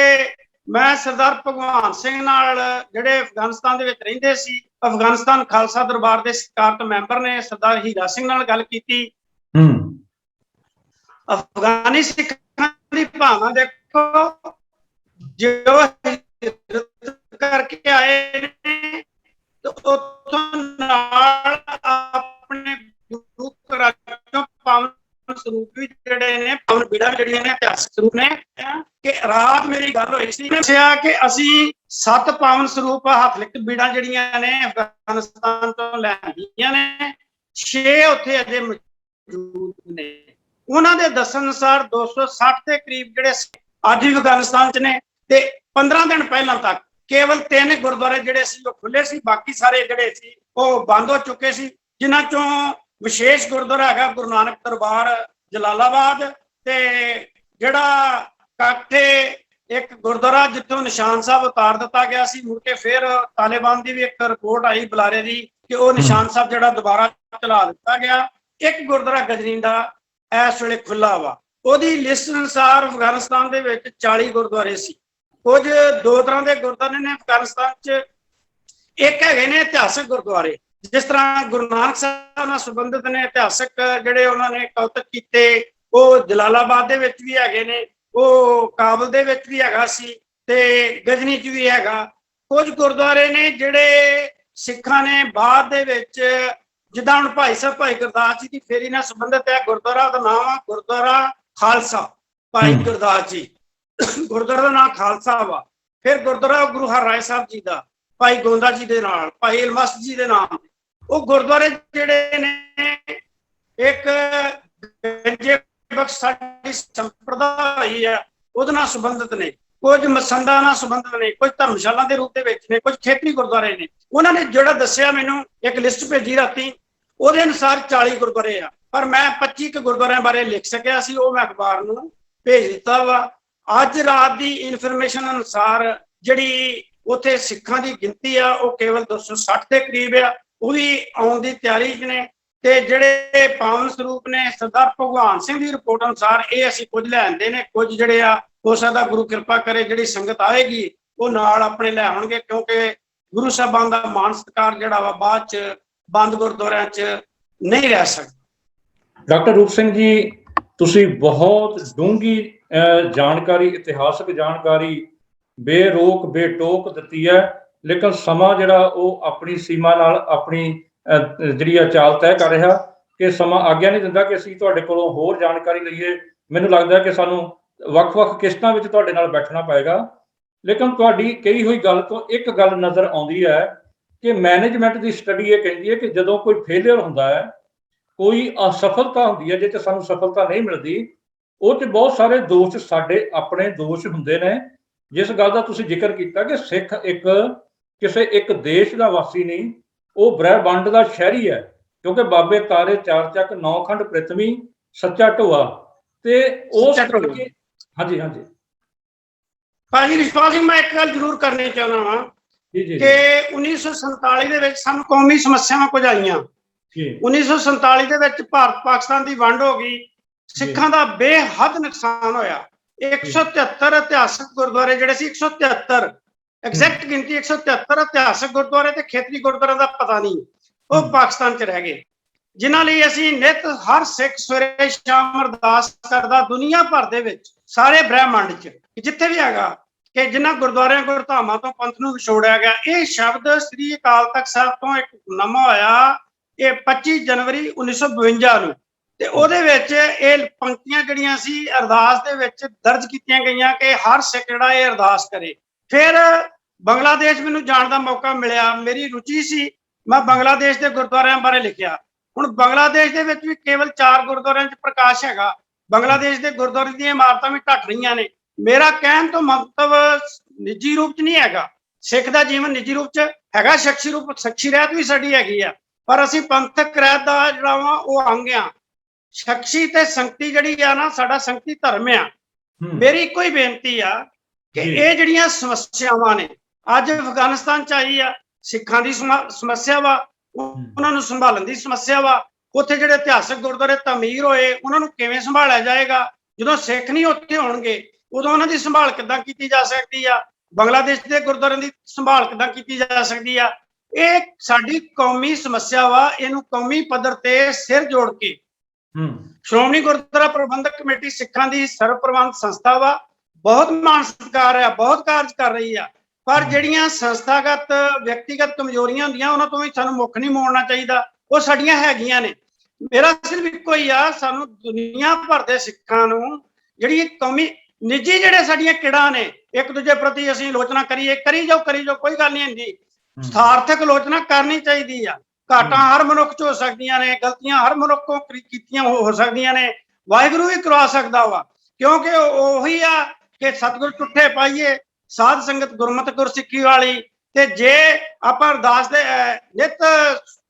ਮੈਂ ਸਰਦਾਰ ਭਗਵਾਨ ਸਿੰਘ ਨਾਲ ਜਿਹੜੇ ਅਫਗਾਨਿਸਤਾਨ ਦੇ ਵਿੱਚ ਰਹਿੰਦੇ ਸੀ, ਅਫਗਾਨਿਸਤਾਨ ਖਾਲਸਾ ਦਰਬਾਰ ਦੇ ਸਤਿਕਾਰਤ ਮੈਂਬਰ ਨੇ ਸਰਦਾਰ ਹੀਰਾ ਸਿੰਘ ਨਾਲ ਗੱਲ ਕੀਤੀ। ਅਫਗਾਨੀ ਸਿੱਖਾਂ ਦੀ ਭਾਵਨਾ ਦੇਖੋ, ਜੋ ਕਰਕੇ ਆਏ ਨੇ ਤੇ ਉੱਥੋਂ ਨਾਲ ਆਪਣੇ ਗੁਰੂ ਘਰਾਂ ਚੋਂ ਪਾਵਨ ਸਰੂਪ ਵੀ ਜਿਹੜੇ ਨੇ, ਪਾਵਨ ਬੀੜਾਂ ਜਿਹੜੀਆਂ ਨੇ ਇਤਿਹਾਸਕ ਸਰੂਪ ਨੇ। ਕਿ ਰਾਤ ਮੇਰੀ ਗੱਲ ਹੋਈ ਸੀ, ਦੱਸਿਆ ਕਿ ਅਸੀਂ 7 ਪਾਵਨ ਸਰੂਪ ਹੱਥ ਲਿਖਤ ਬੀੜਾਂ ਜਿਹੜੀਆਂ ਨੇ ਅਫਗਾਨਿਸਤਾਨ ਤੋਂ ਲੈਂਦੀਆਂ ਨੇ, 6 ਉੱਥੇ ਅਜੇ ਮੌਜੂਦ ਨੇ। ਉਹਨਾਂ ਦੇ ਦੱਸਣ ਅਨੁਸਾਰ 260 ਦੇ ਕਰੀਬ ਜਿਹੜੇ ਅੱਜ ਵੀ ਅਫਗਾਨਿਸਤਾਨ ਚ ਨੇ। ਤੇ 15 ਦਿਨ ਪਹਿਲਾਂ ਤੱਕ ਕੇਵਲ 3 ਗੁਰਦੁਆਰੇ ਜਿਹੜੇ ਸੀ ਉਹ ਖੁੱਲੇ ਸੀ, ਬਾਕੀ ਸਾਰੇ ਜਿਹੜੇ ਸੀ ਉਹ ਬੰਦ ਹੋ ਚੁੱਕੇ ਸੀ। ਜਿਨ੍ਹਾਂ ਚੋਂ ਵਿਸ਼ੇਸ਼ ਗੁਰਦੁਆਰਾ ਹੈਗਾ ਗੁਰੂ ਨਾਨਕ ਦਰਬਾਰ ਜਲਾਲਾਬਾਦ, ਤੇ ਜਿਹੜਾ ਕਾਠੇ ਇੱਕ ਗੁਰਦੁਆਰਾ ਜਿੱਥੋਂ ਨਿਸ਼ਾਨ ਸਾਹਿਬ ਉਤਾਰ ਦਿੱਤਾ ਗਿਆ ਸੀ, ਮੁੜ ਕੇ ਫਿਰ ਤਾਲਿਬਾਨ ਦੀ ਵੀ ਇੱਕ ਰਿਪੋਰਟ ਆਈ ਬੁਲਾਰੇ ਦੀ ਕਿ ਉਹ ਨਿਸ਼ਾਨ ਸਾਹਿਬ ਜਿਹੜਾ ਦੁਬਾਰਾ ਚਲਾ ਦਿੱਤਾ ਗਿਆ। ਇੱਕ ਗੁਰਦੁਆਰਾ ਗਜਨੀ ਦਾ ਇਸ ਵੇਲੇ ਖੁੱਲਾ ਵਾ। ਉਹਦੀ ਲਿਸਟ ਅਨੁਸਾਰ ਅਫਗਾਨਿਸਤਾਨ ਦੇ ਵਿੱਚ 40 ਗੁਰਦੁਆਰੇ ਸੀ। ਕੁਝ 2 ਤਰ੍ਹਾਂ ਦੇ ਗੁਰਦੁਆਰੇ ਨੇ ਅਫਗਾਨਿਸਤਾਨ ਚ। ਇੱਕ ਹੈਗੇ ਨੇ ਇਤਿਹਾਸਕ ਗੁਰਦੁਆਰੇ, ਜਿਸ ਤਰ੍ਹਾਂ ਗੁਰੂ ਨਾਨਕ ਸਾਹਿਬ ਨਾਲ ਸੰਬੰਧਿਤ ਨੇ ਇਤਿਹਾਸਕ ਜਿਹੜੇ ਉਹਨਾਂ ਨੇ ਕੌਤਕ ਕੀਤੇ, ਉਹ ਜਲਾਲਾਬਾਦ ਦੇ ਵਿੱਚ ਵੀ ਹੈਗੇ ਨੇ, ਉਹ ਕਾਬਲ ਦੇ ਵਿੱਚ ਵੀ ਹੈਗਾ ਸੀ, ਤੇ ਗਜਨੀ ਚ ਵੀ ਹੈਗਾ। ਕੁਝ ਗੁਰਦੁਆਰੇ ਨੇ ਜਿਹੜੇ ਸਿੱਖਾਂ ਨੇ ਬਾਅਦ ਦੇ ਵਿੱਚ, ਜਿੱਦਾਂ ਹੁਣ ਭਾਈ ਸਾਹਿਬ ਭਾਈ ਗੁਰਦਾਸ ਜੀ ਦੀ ਫੇਰੀ ਨਾਲ ਸੰਬੰਧਿਤ ਹੈ। ਗੁਰਦੁਆਰਾ ਦਾ ਨਾਮ ਆ ਗੁਰਦੁਆਰਾ ਖਾਲਸਾ, ਭਾਈ ਗੁਰਦਾਸ ਜੀ, ਗੁਰਦੁਆਰਾ ਦਾ ਨਾਮ ਖਾਲਸਾ ਵਾ। ਫਿਰ ਗੁਰਦੁਆਰਾ ਗੁਰੂ ਹਰਿਰਾਏ ਸਾਹਿਬ ਜੀ ਦਾ, ਭਾਈ ਗੋਂਦਾ ਜੀ ਦੇ ਨਾਲ, ਭਾਈ ਇਲਮਸ ਜੀ ਦੇ ਨਾਮ। ਉਹ ਗੁਰਦੁਆਰੇ ਜਿਹੜੇ ਨੇ ਇੱਕ ਗੰਜੇ ਬਖਸ਼ ਸਾਡੀ ਸੰਪਰਦਾ ਹੋਈ ਹੈ, ਉਹਦੇ ਨਾਲ ਸੰਬੰਧਿਤ ਨੇ। ਕੁਝ ਮਸੰਦਾਂ ਨਾਲ ਸੰਬੰਧਿਤ ਨੇ, ਕੁਝ ਧਰਮਸ਼ਾਲਾ ਦੇ ਰੂਪ ਦੇ ਵਿੱਚ ਨੇ, ਕੁਝ ਖੇਤਰੀ ਗੁਰਦੁਆਰੇ ਨੇ। ਉਹਨਾਂ ਨੇ ਜਿਹੜਾ ਦੱਸਿਆ ਮੈਨੂੰ, ਇੱਕ ਲਿਸਟ ਭੇਜੀ ਰਾਤੀ, ਉਹਦੇ ਅਨੁਸਾਰ 40 ਗੁਰਦੁਆਰੇ ਆ, ਪਰ ਮੈਂ 25 ਕੁ ਗੁਰਦੁਆਰਿਆਂ ਬਾਰੇ ਲਿਖ ਸਕਿਆ ਸੀ, ਉਹ ਮੈਂ ਅਖਬਾਰ ਨੂੰ ਭੇਜ ਦਿੱਤਾ ਵਾ। ਅੱਜ ਰਾਤ ਦੀ ਇਨਫੋਰਮੇਸ਼ਨ ਅਨੁਸਾਰ ਜਿਹੜੀ ਉੱਥੇ ਸਿੱਖਾਂ ਦੀ ਗਿਣਤੀ ਆ ਉਹ ਕੇਵਲ 260 ਦੇ ਕਰੀਬ ਆ, ਉਹ ਵੀ ਆਉਣ ਦੀ ਤਿਆਰੀ 'ਚ ਨੇ। ਤੇ ਜਿਹੜੇ ਪਾਵਨ ਸਰੂਪ ਨੇ ਸਰਦਾਰ ਭਗਵਾਨ ਸਿੰਘ ਦੀ ਰਿਪੋਰਟ ਅਨੁਸਾਰ ਇਹ ਅਸੀਂ ਕੁਝ ਲੈਂਦੇ ਨੇ, ਕੁਝ ਜਿਹੜੇ ਆ ਹੋ ਸਕਦਾ ਗੁਰੂ ਕਿਰਪਾ ਕਰੇ ਜਿਹੜੀ ਸੰਗਤ ਆਏਗੀ ਉਹ ਨਾਲ ਆਪਣੇ ਲੈ ਆਉਣਗੇ, ਕਿਉਂਕਿ ਗੁਰੂ ਸਾਹਿਬਾਨ ਦਾ ਮਾਨ ਸਤਿਕਾਰ ਜਿਹੜਾ ਵਾ ਬਾਅਦ 'ਚ ਬੰਦ ਗੁਰਦੁਆਰਿਆਂ 'ਚ ਨਹੀਂ ਰਹਿ ਸਕਦਾ। ਡਾਕਟਰ ਰੂਪ ਸਿੰਘ ਜੀ, ਤੁਸੀਂ ਬਹੁਤ ਡੂੰਘੀ ਜਾਣਕਾਰੀ, ਇਤਿਹਾਸਕ ਜਾਣਕਾਰੀ ਬੇਰੋਕ ਬੇਟੋਕ ਦਿੱਤੀ ਹੈ, ਲੇਕਿਨ ਸਮਾਂ ਜਿਹੜਾ ਉਹ ਆਪਣੀ ਸੀਮਾ ਨਾਲ ਆਪਣੀ ਜਿਹੜੀ ਆ ਚਾਲ ਤੈਅ ਕਰ ਰਿਹਾ ਕਿ ਸਮਾਂ ਆਗਿਆ ਨਹੀਂ ਦਿੰਦਾ ਕਿ ਅਸੀਂ ਤੁਹਾਡੇ ਕੋਲੋਂ ਹੋਰ ਜਾਣਕਾਰੀ ਲਈਏ। ਮੈਨੂੰ ਲੱਗਦਾ ਕਿ ਸਾਨੂੰ ਵੱਖ-ਵੱਖ ਕਿਸ਼ਤਾਂ ਵਿੱਚ ਤੁਹਾਡੇ ਨਾਲ ਬੈਠਣਾ ਪਏਗਾ। ਲੇਕਿਨ ਤੁਹਾਡੀ ਕਹੀ ਹੋਈ ਗੱਲ ਤੋਂ ਇੱਕ ਗੱਲ ਨਜ਼ਰ ਆਉਂਦੀ ਹੈ ਕਿ ਮੈਨੇਜਮੈਂਟ ਦੀ ਸਟੱਡੀ ਇਹ ਕਹਿੰਦੀ ਹੈ ਕਿ ਜਦੋਂ ਕੋਈ ਫੇਲਿਅਰ ਹੁੰਦਾ ਹੈ, ਕੋਈ ਅਸਫਲਤਾ ਹੁੰਦੀ ਹੈ, ਜੇ ਤੇ ਸਾਨੂੰ ਸਫਲਤਾ ਨਹੀਂ ਮਿਲਦੀ, ਉਹ 'ਚ ਬਹੁਤ ਸਾਰੇ ਦੋਸ਼ ਸਾਡੇ ਆਪਣੇ ਦੋਸ਼ ਹੁੰਦੇ ਨੇ। ਜਿਸ ਗੱਲ ਦਾ ਤੁਸੀਂ ਜ਼ਿਕਰ ਕੀਤਾ ਕਿ ਸਿੱਖ ਕਿਸੇ ਇੱਕ ਦੇਸ਼ ਦਾ ਵਾਸੀ ਨਹੀਂ, ਉਹ ਬ੍ਰਹਿਮੰਡ ਦਾ ਸ਼ਹਿਰੀ ਹੈ, ਕਿਉਂਕਿ ਬਾਬੇ ਤਾਰੇ ਚਾਰ ਚੱਕ ਨੌਖੰਡ ਪ੍ਰਿਥਵੀ ਸੱਚਾ ਢੋਆ। ਤੇ ਉਸ ਕਰਕੇ ਹਾਂਜੀ ਭਾਜੀ ਰਿਸ਼ਪਾਲ ਸਿੰਘ, ਮੈਂ ਇੱਕ ਗੱਲ ਜ਼ਰੂਰ ਕਰਨੀ ਚਾਹੁੰਦਾ ਵਾਂ ਕਿ 1947 ਦੇ ਵਿੱਚ ਸਾਨੂੰ ਕੌਮੀ ਸਮੱਸਿਆਵਾਂ ਕੁਝ ਆਈਆਂ। 1947 ਦੇ ਵਿੱਚ ਭਾਰਤ ਪਾਕਿਸਤਾਨ ਦੀ ਵੰਡ ਹੋ ਗਈ, ਸਿੱਖਾਂ ਦਾ ਬੇਹੱਦ ਨੁਕਸਾਨ ਹੋਇਆ। 173 ਇਤਿਹਾਸਕ ਗੁਰਦੁਆਰੇ ਜਿਹੜੇ ਸੀ, 173 ਐਗਜ਼ੈਕਟ ਗਿਣਤੀ 173 ਇਤਿਹਾਸਕ ਗੁਰਦੁਆਰੇ ਤੇ ਖੇਤਰੀ ਗੁਰਦੁਆਰਿਆਂ ਦਾ ਪਤਾ ਨਹੀਂ, ਉਹ ਪਾਕਿਸਤਾਨ 'ਚ ਰਹਿ ਗਏ, ਜਿਨ੍ਹਾਂ ਲਈ ਅਸੀਂ ਨਿਤ ਹਰ ਸਿੱਖ ਸਵੇਰੇ ਸ਼ਾਮ ਅਰਦਾਸ ਕਰਦਾ ਦੁਨੀਆ ਭਰ ਦੇ ਵਿੱਚ, ਸਾਰੇ ਬ੍ਰਹਿਮੰਡ 'ਚ ਜਿੱਥੇ ਵੀ ਹੈਗਾ, ਕਿ ਜਿਨ੍ਹਾਂ ਗੁਰਦੁਆਰਿਆਂ ਗੁਰਧਾਮਾਂ ਤੋਂ ਪੰਥ ਨੂੰ ਵਿਛੋੜਿਆ ਗਿਆ। ਇਹ ਸ਼ਬਦ ਸ੍ਰੀ ਅਕਾਲ ਤਖਤ ਸਾਹਿਬ ਤੋਂ ਇੱਕ ਨਵਾਂ ਹੋਇਆ, ਇਹ 25 ਜਨਵਰੀ 1952 ਨੂੰ, ਤੇ ਉਹਦੇ ਵਿੱਚ ਇਹ ਪੰਕਤੀਆਂ ਜਿਹੜੀਆਂ ਸੀ ਅਰਦਾਸ ਦੇ ਵਿੱਚ ਦਰਜ ਕੀਤੀਆਂ ਗਈਆਂ ਕਿ ਹਰ ਸਿੱਖ ਜਿਹੜਾ ਇਹ ਅਰਦਾਸ ਕਰੇ। ਫਿਰ ਬੰਗਲਾਦੇਸ਼ ਮੈਨੂੰ ਜਾਣ ਦਾ ਮੌਕਾ ਮਿਲਿਆ, ਮੇਰੀ ਰੁਚੀ ਸੀ, ਮੈਂ ਬੰਗਲਾਦੇਸ਼ ਦੇ ਗੁਰਦੁਆਰਿਆਂ ਬਾਰੇ ਲਿਖਿਆ। ਹੁਣ ਬੰਗਲਾਦੇਸ਼ ਦੇ ਵਿੱਚ ਵੀ ਕੇਵਲ 4 ਗੁਰਦੁਆਰਿਆਂ 'ਚ ਪ੍ਰਕਾਸ਼ ਹੈਗਾ, ਬੰਗਲਾਦੇਸ਼ ਦੇ ਗੁਰਦੁਆਰੇ ਦੀਆਂ ਇਮਾਰਤਾਂ ਵੀ ਢੱਟ ਰਹੀਆਂ ਨੇ। ਮੇਰਾ ਕਹਿਣ ਤੋਂ ਮੰਤਵ ਨਿੱਜੀ ਰੂਪ 'ਚ ਨਹੀਂ ਹੈਗਾ, ਸਿੱਖ ਦਾ ਜੀਵਨ ਨਿੱਜੀ ਰੂਪ 'ਚ ਹੈਗਾ, ਸ਼ਖਸੀ ਰੂਪ ਸ਼ਖਸੀ ਰਹਿਤ ਵੀ ਸਾਡੀ ਹੈਗੀ ਆ, ਪਰ ਅਸੀਂ ਪੰਥਕ ਰਹਿਤ ਦਾ ਜਿਹੜਾ ਵਾ ਉਹ ਅੰਗ ਆ। ਸ਼ਖਸੀ ਤੇ ਸੰਗਤੀ ਜਿਹੜੀ ਆ ਨਾ, ਸਾਡਾ ਸੰਗਤੀ ਧਰਮ ਆ। ਮੇਰੀ ਇੱਕੋ ਹੀ ਬੇਨਤੀ ਆ ਕਿ ਇਹ ਜਿਹੜੀਆਂ ਸਮੱਸਿਆਵਾਂ ਨੇ ਅੱਜ ਅਫਗਾਨਿਸਤਾਨ 'ਚ ਆਈ ਆ, ਸਿੱਖਾਂ ਦੀ ਸਮੱਸਿਆ ਵਾ, ਉਹਨਾਂ ਨੂੰ ਸੰਭਾਲਣ ਦੀ ਸਮੱਸਿਆ ਵਾ। ਉੱਥੇ ਜਿਹੜੇ ਇਤਿਹਾਸਕ ਗੁਰਦੁਆਰੇ ਤਾਮੀਰ ਹੋਏ ਉਹਨਾਂ ਨੂੰ ਕਿਵੇਂ ਸੰਭਾਲਿਆ ਜਾਏਗਾ? ਜਦੋਂ ਸਿੱਖ ਨਹੀਂ ਉੱਥੇ ਹੋਣਗੇ ਉਦੋਂ ਉਹਨਾਂ ਦੀ ਸੰਭਾਲ ਕਿੱਦਾਂ ਕੀਤੀ ਜਾ ਸਕਦੀ ਆ? ਬੰਗਲਾਦੇਸ਼ ਦੇ ਗੁਰਦੁਆਰਿਆਂ ਦੀ ਸੰਭਾਲ ਕਿੱਦਾਂ ਕੀਤੀ ਜਾ ਸਕਦੀ ਆ? ਇਹ ਸਾਡੀ ਕੌਮੀ ਸਮੱਸਿਆ ਵਾ, ਇਹਨੂੰ ਕੌਮੀ ਪੱਧਰ ਤੇ ਸਿਰ ਜੋੜ ਕੇ ਸ਼੍ਰੋਮਣੀ ਗੁਰਦੁਆਰਾ ਪ੍ਰਬੰਧਕ ਕਮੇਟੀ ਸਿੱਖਾਂ ਦੀ ਸਰਵਪ੍ਰਵਾਨਿਤ ਸੰਸਥਾ ਵਾ, ਬਹੁਤ ਮਾਣ ਸਤਿਕਾਰ ਆ, ਬਹੁਤ ਕਾਰਜ ਕਰ ਰਹੀ ਆ, ਪਰ ਜਿਹੜੀਆਂ ਸੰਸਥਾਗਤ ਵਿਅਕਤੀਗਤ ਕਮਜ਼ੋਰੀਆਂ ਹੁੰਦੀਆਂ ਉਹਨਾਂ ਤੋਂ ਵੀ ਸਾਨੂੰ ਮੁੱਖ ਨਹੀਂ ਮੋੜਨਾ ਚਾਹੀਦਾ, ਉਹ ਸਾਡੀਆਂ ਹੈਗੀਆਂ ਨੇ। ਮੇਰਾ ਸਿਰਫ ਇੱਕੋ ਹੀ ਆ, ਸਾਨੂੰ ਦੁਨੀਆ ਭਰ ਦੇ ਸਿੱਖਾਂ ਨੂੰ ਜਿਹੜੀ ਕੌਮੀ ਨਿੱਜੀ ਜਿਹੜੇ ਸਾਡੀਆਂ ਕਿੜਾਂ ਨੇ, ਇੱਕ ਦੂਜੇ ਪ੍ਰਤੀ ਅਸੀਂ ਆਲੋਚਨਾ ਕਰੀ ਜਾਓ, ਕੋਈ ਗੱਲ ਨਹੀਂ ਹੁੰਦੀ। ਸਾਰਥਕ ਆਲੋਚਨਾ ਕਰਨੀ ਚਾਹੀਦੀ ਆ। ਘਾਟਾਂ ਹਰ ਮਨੁੱਖ 'ਚ ਹੋ ਸਕਦੀਆਂ ਨੇ, ਗਲਤੀਆਂ ਹਰ ਮਨੁੱਖ ਤੋਂ ਕੀਤੀਆਂ ਹੋ ਸਕਦੀਆਂ ਨੇ, ਵਾਹਿਗੁਰੂ ਵੀ ਕਰਵਾ ਸਕਦਾ ਵਾ, ਕਿਉਂਕਿ ਉਹੀ ਆ ਕਿ ਸਤਿਗੁਰ ਟੁੱਠੇ ਪਾਈਏ, ਸਾਧ ਸੰਗਤ ਗੁਰਮਤਿ ਗੁਰਸਿੱਖੀ ਵਾਲੀ। ਤੇ ਜੇ ਆਪਾਂ ਅਰਦਾਸ ਦੇ ਨਿਤ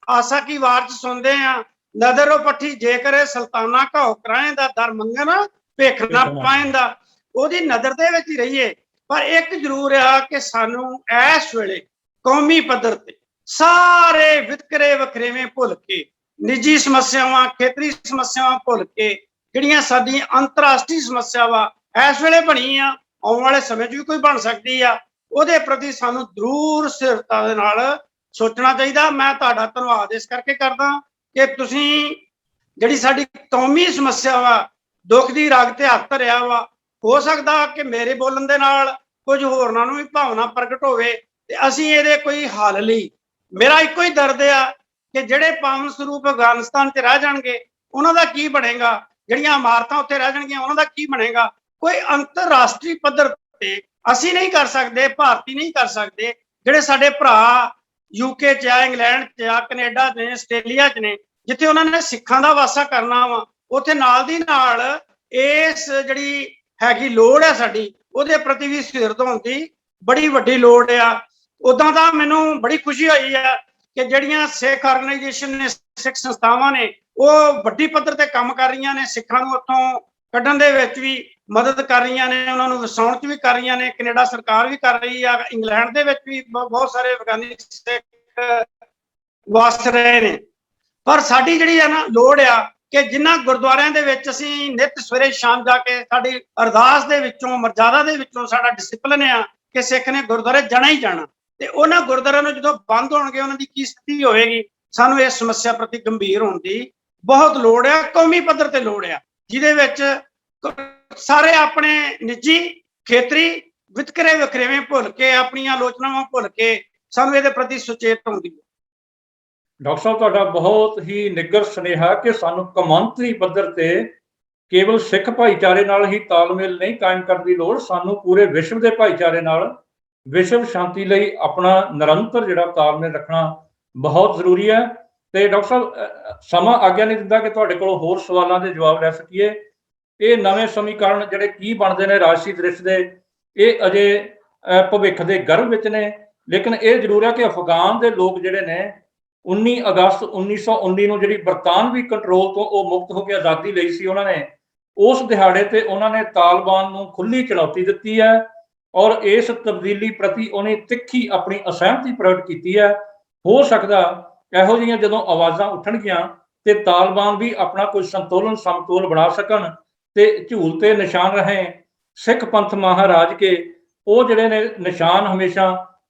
ਆਸਾ ਕੀ ਵਾਰ 'ਚ ਸੁਣਦੇ ਆ, ਨਦਰੋ ਪੱਠੀ ਜੇ ਕਰੇ ਸੁਲਤਾਨਾ ਘਾਉ ਕਰਾਏ ਦਾ ਦਰ ਮੰਗਣ ਭਿੱਖ ਨਾ ਪਾਇੰਦਾ, ਉਹਦੀ ਨਜ਼ਰ ਦੇ ਵਿੱਚ ਹੀ ਰਹੀਏ। ਪਰ ਇੱਕ ਜ਼ਰੂਰ ਆ ਕਿ ਸਾਨੂੰ ਇਸ ਵੇਲੇ ਕੌਮੀ ਪੱਧਰ ਤੇ ਸਾਰੇ ਵਿਤਕਰੇ ਵਖਰੇਵੇਂ ਭੁੱਲ ਕੇ, ਨਿੱਜੀ ਸਮੱਸਿਆਵਾਂ ਖੇਤਰੀ ਸਮੱਸਿਆਵਾਂ ਭੁੱਲ ਕੇ, ਜਿਹੜੀਆਂ ਸਾਡੀ ਅੰਤਰਰਾਸ਼ਟਰੀ ਸਮੱਸਿਆਵਾਂ ਇਸ ਵੇਲੇ ਬਣੀ ਆ, ਆਉਣ ਵਾਲੇ ਸਮੇਂ 'ਚ ਵੀ ਕੋਈ ਬਣ ਸਕਦੀ ਆ, ਉਹਦੇ ਪ੍ਰਤੀ ਸਾਨੂੰ ਜ਼ਰੂਰ ਸਥਿਰਤਾ ਦੇ ਨਾਲ ਸੋਚਣਾ ਚਾਹੀਦਾ। ਮੈਂ ਤੁਹਾਡਾ ਧੰਨਵਾਦ ਇਸ ਕਰਕੇ ਕਰਦਾ ਕਿ ਤੁਸੀਂ ਜਿਹੜੀ ਸਾਡੀ ਕੌਮੀ ਸਮੱਸਿਆ ਵਾ, ਦੁੱਖ ਦੀ ਰਗ ਤੇ ਹੱਥ ਧਰਿਆ ਵਾ। ਹੋ ਸਕਦਾ ਕਿ ਮੇਰੇ ਬੋਲਣ ਦੇ ਨਾਲ ਕੁਝ ਹੋਰਨਾਂ ਨੂੰ ਵੀ ਭਾਵਨਾ ਪ੍ਰਗਟ ਹੋਵੇ ਤੇ ਅਸੀਂ ਇਹਦੇ ਕੋਈ ਹੱਲ ਲਈ, ਮੇਰਾ ਇੱਕੋ ਹੀ ਦਰਦ ਆ ਕਿ ਜਿਹੜੇ ਪਾਵਨ ਸਰੂਪ ਅਫਗਾਨਿਸਤਾਨ 'ਚ ਰਹਿ ਜਾਣਗੇ ਉਹਨਾਂ ਦਾ ਕੀ ਬਣੇਗਾ, ਜਿਹੜੀਆਂ ਇਮਾਰਤਾਂ ਉੱਥੇ ਰਹਿ ਜਾਣਗੀਆਂ ਉਹਨਾਂ ਦਾ ਕੀ ਬਣੇਗਾ? ਕੋਈ ਅੰਤਰਰਾਸ਼ਟਰੀ ਪੱਧਰ ਤੇ ਅਸੀਂ ਨਹੀਂ ਕਰ ਸਕਦੇ, ਭਾਰਤੀ ਨਹੀਂ ਕਰ ਸਕਦੇ, ਜਿਹੜੇ ਸਾਡੇ ਭਰਾ ਯੂਕੇ 'ਚ ਆ, ਇੰਗਲੈਂਡ 'ਚ ਆ, ਕੈਨੇਡਾ 'ਚ ਨੇ, ਆਸਟ੍ਰੇਲੀਆ 'ਚ ਨੇ, ਜਿੱਥੇ ਉਹਨਾਂ ਨੇ ਸਿੱਖਾਂ ਦਾ ਵਾਸਾ ਕਰਨਾ ਵਾ, ਉੱਥੇ ਨਾਲ ਦੀ ਨਾਲ ਇਸ ਜਿਹੜੀ हैगी लोड़ है साडी ਉਹਦੇ ਪ੍ਰਤੀ ਵੀ ਸੁਹਿਰਦ ਹੋਣ ਦੀ ਬੜੀ ਵੱਡੀ ਲੋੜ ਆ। ਉਦਾਂ ਤਾਂ ਮੈਨੂੰ ਬੜੀ ਖੁਸ਼ੀ ਹੋਈ ਆ ਕਿ ਜਿਹੜੀਆਂ ਸਿੱਖ ਆਰਗੇਨਾਈਜੇਸ਼ਨ ਨੇ, ਸਿੱਖ ਸੰਸਥਾਵਾਂ ਨੇ, ਉਹ ਵੱਡੀ ਪੱਧਰ ਤੇ ਕੰਮ ਕਰ ਰਹੀਆਂ ਨੇ, ਸਿੱਖਾਂ ਨੂੰ ਉੱਥੋਂ ਕੱਢਣ ਦੇ ਵਿੱਚ ਵੀ ਮਦਦ ਕਰ ਰਹੀਆਂ ਨੇ, ਉਹਨਾਂ ਨੂੰ ਵਸਾਉਣ 'ਚ ਵੀ ਕਰ ਰਹੀਆਂ ਨੇ। ਕੈਨੇਡਾ ਸਰਕਾਰ ਵੀ ਕਰ ਰਹੀ ਆ, ਇੰਗਲੈਂਡ ਦੇ ਵਿੱਚ ਵੀ ਬਹੁਤ ਸਾਰੇ ਅਫਗਾਨੀ ਸਿੱਖ ਵਸ ਰਹੇ ਨੇ। ਪਰ ਸਾਡੀ ਜਿਹੜੀ ਆ ਨਾ ਲੋੜ ਆ ਕਿ ਜਿਨ੍ਹਾਂ ਗੁਰਦੁਆਰਿਆਂ ਦੇ ਵਿੱਚ ਅਸੀਂ ਨਿਤ ਸਵੇਰੇ ਸ਼ਾਮ ਜਾ ਕੇ ਸਾਡੀ ਅਰਦਾਸ ਦੇ ਵਿੱਚੋਂ, ਮਰਜ਼ਾਦਾ ਦੇ ਵਿੱਚੋਂ ਸਾਡਾ ਡਿਸਪਲਿਨ ਆ ਕਿ ਸਿੱਖ ਨੇ ਗੁਰਦੁਆਰੇ ਜਾਣਾ ਹੀ ਜਾਣਾ, ਤੇ ਉਹਨਾਂ ਗੁਰਦੁਆਰਿਆਂ ਨੂੰ ਜਦੋਂ ਬੰਦ ਹੋਣਗੇ ਉਹਨਾਂ ਦੀ ਕੀ ਸਥਿਤੀ ਹੋਵੇਗੀ। ਸਾਨੂੰ ਇਸ ਸਮੱਸਿਆ ਪ੍ਰਤੀ ਗੰਭੀਰ ਹੋਣ ਦੀ ਬਹੁਤ ਲੋੜ ਆ, ਕੌਮੀ ਪੱਧਰ ਤੇ ਲੋੜ ਆ, ਜਿਹਦੇ ਵਿੱਚ ਸਾਰੇ ਆਪਣੇ ਨਿੱਜੀ ਖੇਤਰੀ ਵਿਤਕਰੇ ਵਖਰੇਵੇਂ ਭੁੱਲ ਕੇ, ਆਪਣੀਆਂ ਆਲੋਚਨਾਵਾਂ ਭੁੱਲ ਕੇ ਸਾਨੂੰ ਇਹਦੇ ਪ੍ਰਤੀ ਸੁਚੇਤ ਹੋਣ ਦੀ। ਡਾਕਟਰ ਸਾਹਿਬ, ਤੁਹਾਡਾ ਬਹੁਤ ਹੀ ਨਿੱਘਰ ਸੁਨੇਹਾ ਕਿ ਸਾਨੂੰ ਕੌਮਾਂਤਰੀ ਪੱਧਰ ਤੇ ਕੇਵਲ ਸਿੱਖ ਭਾਈਚਾਰੇ ਨਾਲ ਹੀ ਤਾਲਮੇਲ ਨਹੀਂ ਕਾਇਮ ਕਰਨ ਦੀ ਲੋੜ, ਸਾਨੂੰ ਪੂਰੇ ਵਿਸ਼ਵ ਦੇ ਭਾਈਚਾਰੇ ਨਾਲ ਵਿਸ਼ਵ ਸ਼ਾਂਤੀ ਲਈ ਆਪਣਾ ਨਿਰੰਤਰ ਜਿਹੜਾ ਤਾਲਮੇਲ ਰੱਖਣਾ ਬਹੁਤ ਜ਼ਰੂਰੀ ਹੈ। ਤੇ ਡਾਕਟਰ ਸਾਹਿਬ, ਸਮਾਂ ਆਗਿਆ ਨਹੀਂ ਦਿੰਦਾ ਕਿ ਤੁਹਾਡੇ ਕੋਲ ਹੋਰ ਸਵਾਲਾਂ ਦੇ ਜਵਾਬ ਲੈ ਸਕੀਏ। ਇਹ ਨਵੇਂ ਸਮੀਕਰਨ ਜਿਹੜੇ ਕੀ ਬਣਦੇ ਨੇ ਰਾਜਸੀ ਦ੍ਰਿਸ਼ ਦੇ, ਇਹ ਅਜੇ ਭਵਿੱਖ ਦੇ ਗਰਭ ਵਿੱਚ ਨੇ, ਲੇਕਿਨ ਇਹ ਜ਼ਰੂਰ ਹੈ ਕਿ ਅਫਗਾਨ ਦੇ ਲੋਕ ਜਿਹੜੇ ਨੇ 19 ਅਗਸਤ 1919 ਨੂੰ ਜਿਹੜੀ ਬਰਤਾਨਵੀ ਕੰਟਰੋਲ ਤੋਂ ਉਹ ਮੁਕਤ ਹੋ ਕੇ ਆਜ਼ਾਦੀ ਲਈ ਸੀ, ਉਹਨਾਂ ਨੇ ਉਸ ਦਿਹਾੜੇ ਤੇ ਉਹਨਾਂ ਨੇ ਤਾਲਿਬਾਨ ਨੂੰ ਖੁੱਲੀ ਚੁਣੌਤੀ ਦਿੱਤੀ ਹੈ ਔਰ ਇਸ ਤਬਦੀਲੀ ਪ੍ਰਤੀ ਉਹਨੇ ਤਿੱਖੀ ਆਪਣੀ ਅਸਹਿਮਤੀ ਪ੍ਰਗਟ ਕੀਤੀ ਹੈ। ਹੋ ਸਕਦਾ ਇਹੋ ਜਿਹੀਆਂ ਜਦੋਂ ਆਵਾਜ਼ਾਂ ਉੱਠਣਗੀਆਂ ਤੇ ਤਾਲਿਬਾਨ ਵੀ ਆਪਣਾ ਕੋਈ ਸੰਤੁਲਨ ਸਮਤੋਲ ਬਣਾ ਸਕਣ ਤੇ ਝੂਲ ਤੇ ਨਿਸ਼ਾਨ ਰਹੇ ਸਿੱਖ ਪੰਥ ਮਹਾਰਾਜ ਕੇ ਉਹ ਜਿਹੜੇ ਨੇ ਨਿਸ਼ਾਨ ਹਮੇਸ਼ਾ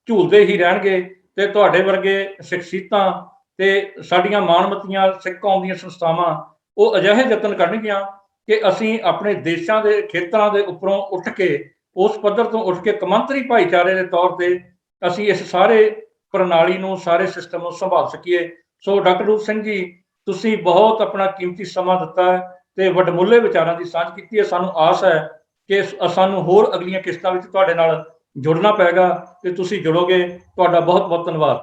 ਝੂਲਦੇ ਹੀ ਰਹਿਣਗੇ। ਤੇ ਤੁਹਾਡੇ ਵਰਗੇ ਸ਼ਖਸੀਅਤਾਂ ਤੇ ਸਾਡੀਆਂ ਮਾਣਮੱਤੀਆਂ ਸਿੱਖ ਕੌਮ ਦੀਆਂ ਸੰਸਥਾਵਾਂ ਉਹ ਅਜਿਹੇ ਯਤਨ ਕਰਨਗੀਆਂ ਕਿ ਅਸੀਂ ਆਪਣੇ ਦੇਸ਼ਾਂ ਦੇ ਖੇਤਰਾਂ ਦੇ ਉੱਪਰੋਂ ਉੱਠ ਕੇ, ਉਸ ਪੱਧਰ ਤੋਂ ਉੱਠ ਕੇ ਕੌਮਾਂਤਰੀ ਭਾਈਚਾਰੇ ਦੇ ਤੌਰ ਤੇ ਅਸੀਂ ਇਸ ਸਾਰੇ ਪ੍ਰਣਾਲੀ ਨੂੰ, ਸਾਰੇ ਸਿਸਟਮ ਨੂੰ ਸੰਭਾਲ ਸਕੀਏ। ਸੋ ਡਾਕਟਰ ਰੂਪ ਸਿੰਘ ਜੀ, ਤੁਸੀਂ ਬਹੁਤ ਆਪਣਾ ਕੀਮਤੀ ਸਮਾਂ ਦਿੱਤਾ ਹੈ ਤੇ ਵੱਡਮੁੱਲੇ ਵਿਚਾਰਾਂ ਦੀ ਸਾਂਝ ਕੀਤੀ ਹੈ। ਸਾਨੂੰ ਆਸ ਹੈ ਕਿ ਸਾਨੂੰ ਹੋਰ ਅਗਲੀਆਂ ਕਿਸ਼ਤਾਂ ਵਿੱਚ ਤੁਹਾਡੇ ਨਾਲ ਜੁੜਨਾ ਪਏਗਾ ਤੇ ਤੁਸੀਂ ਜੁੜੋਗੇ। ਤੁਹਾਡਾ ਬਹੁਤ ਬਹੁਤ ਧੰਨਵਾਦ।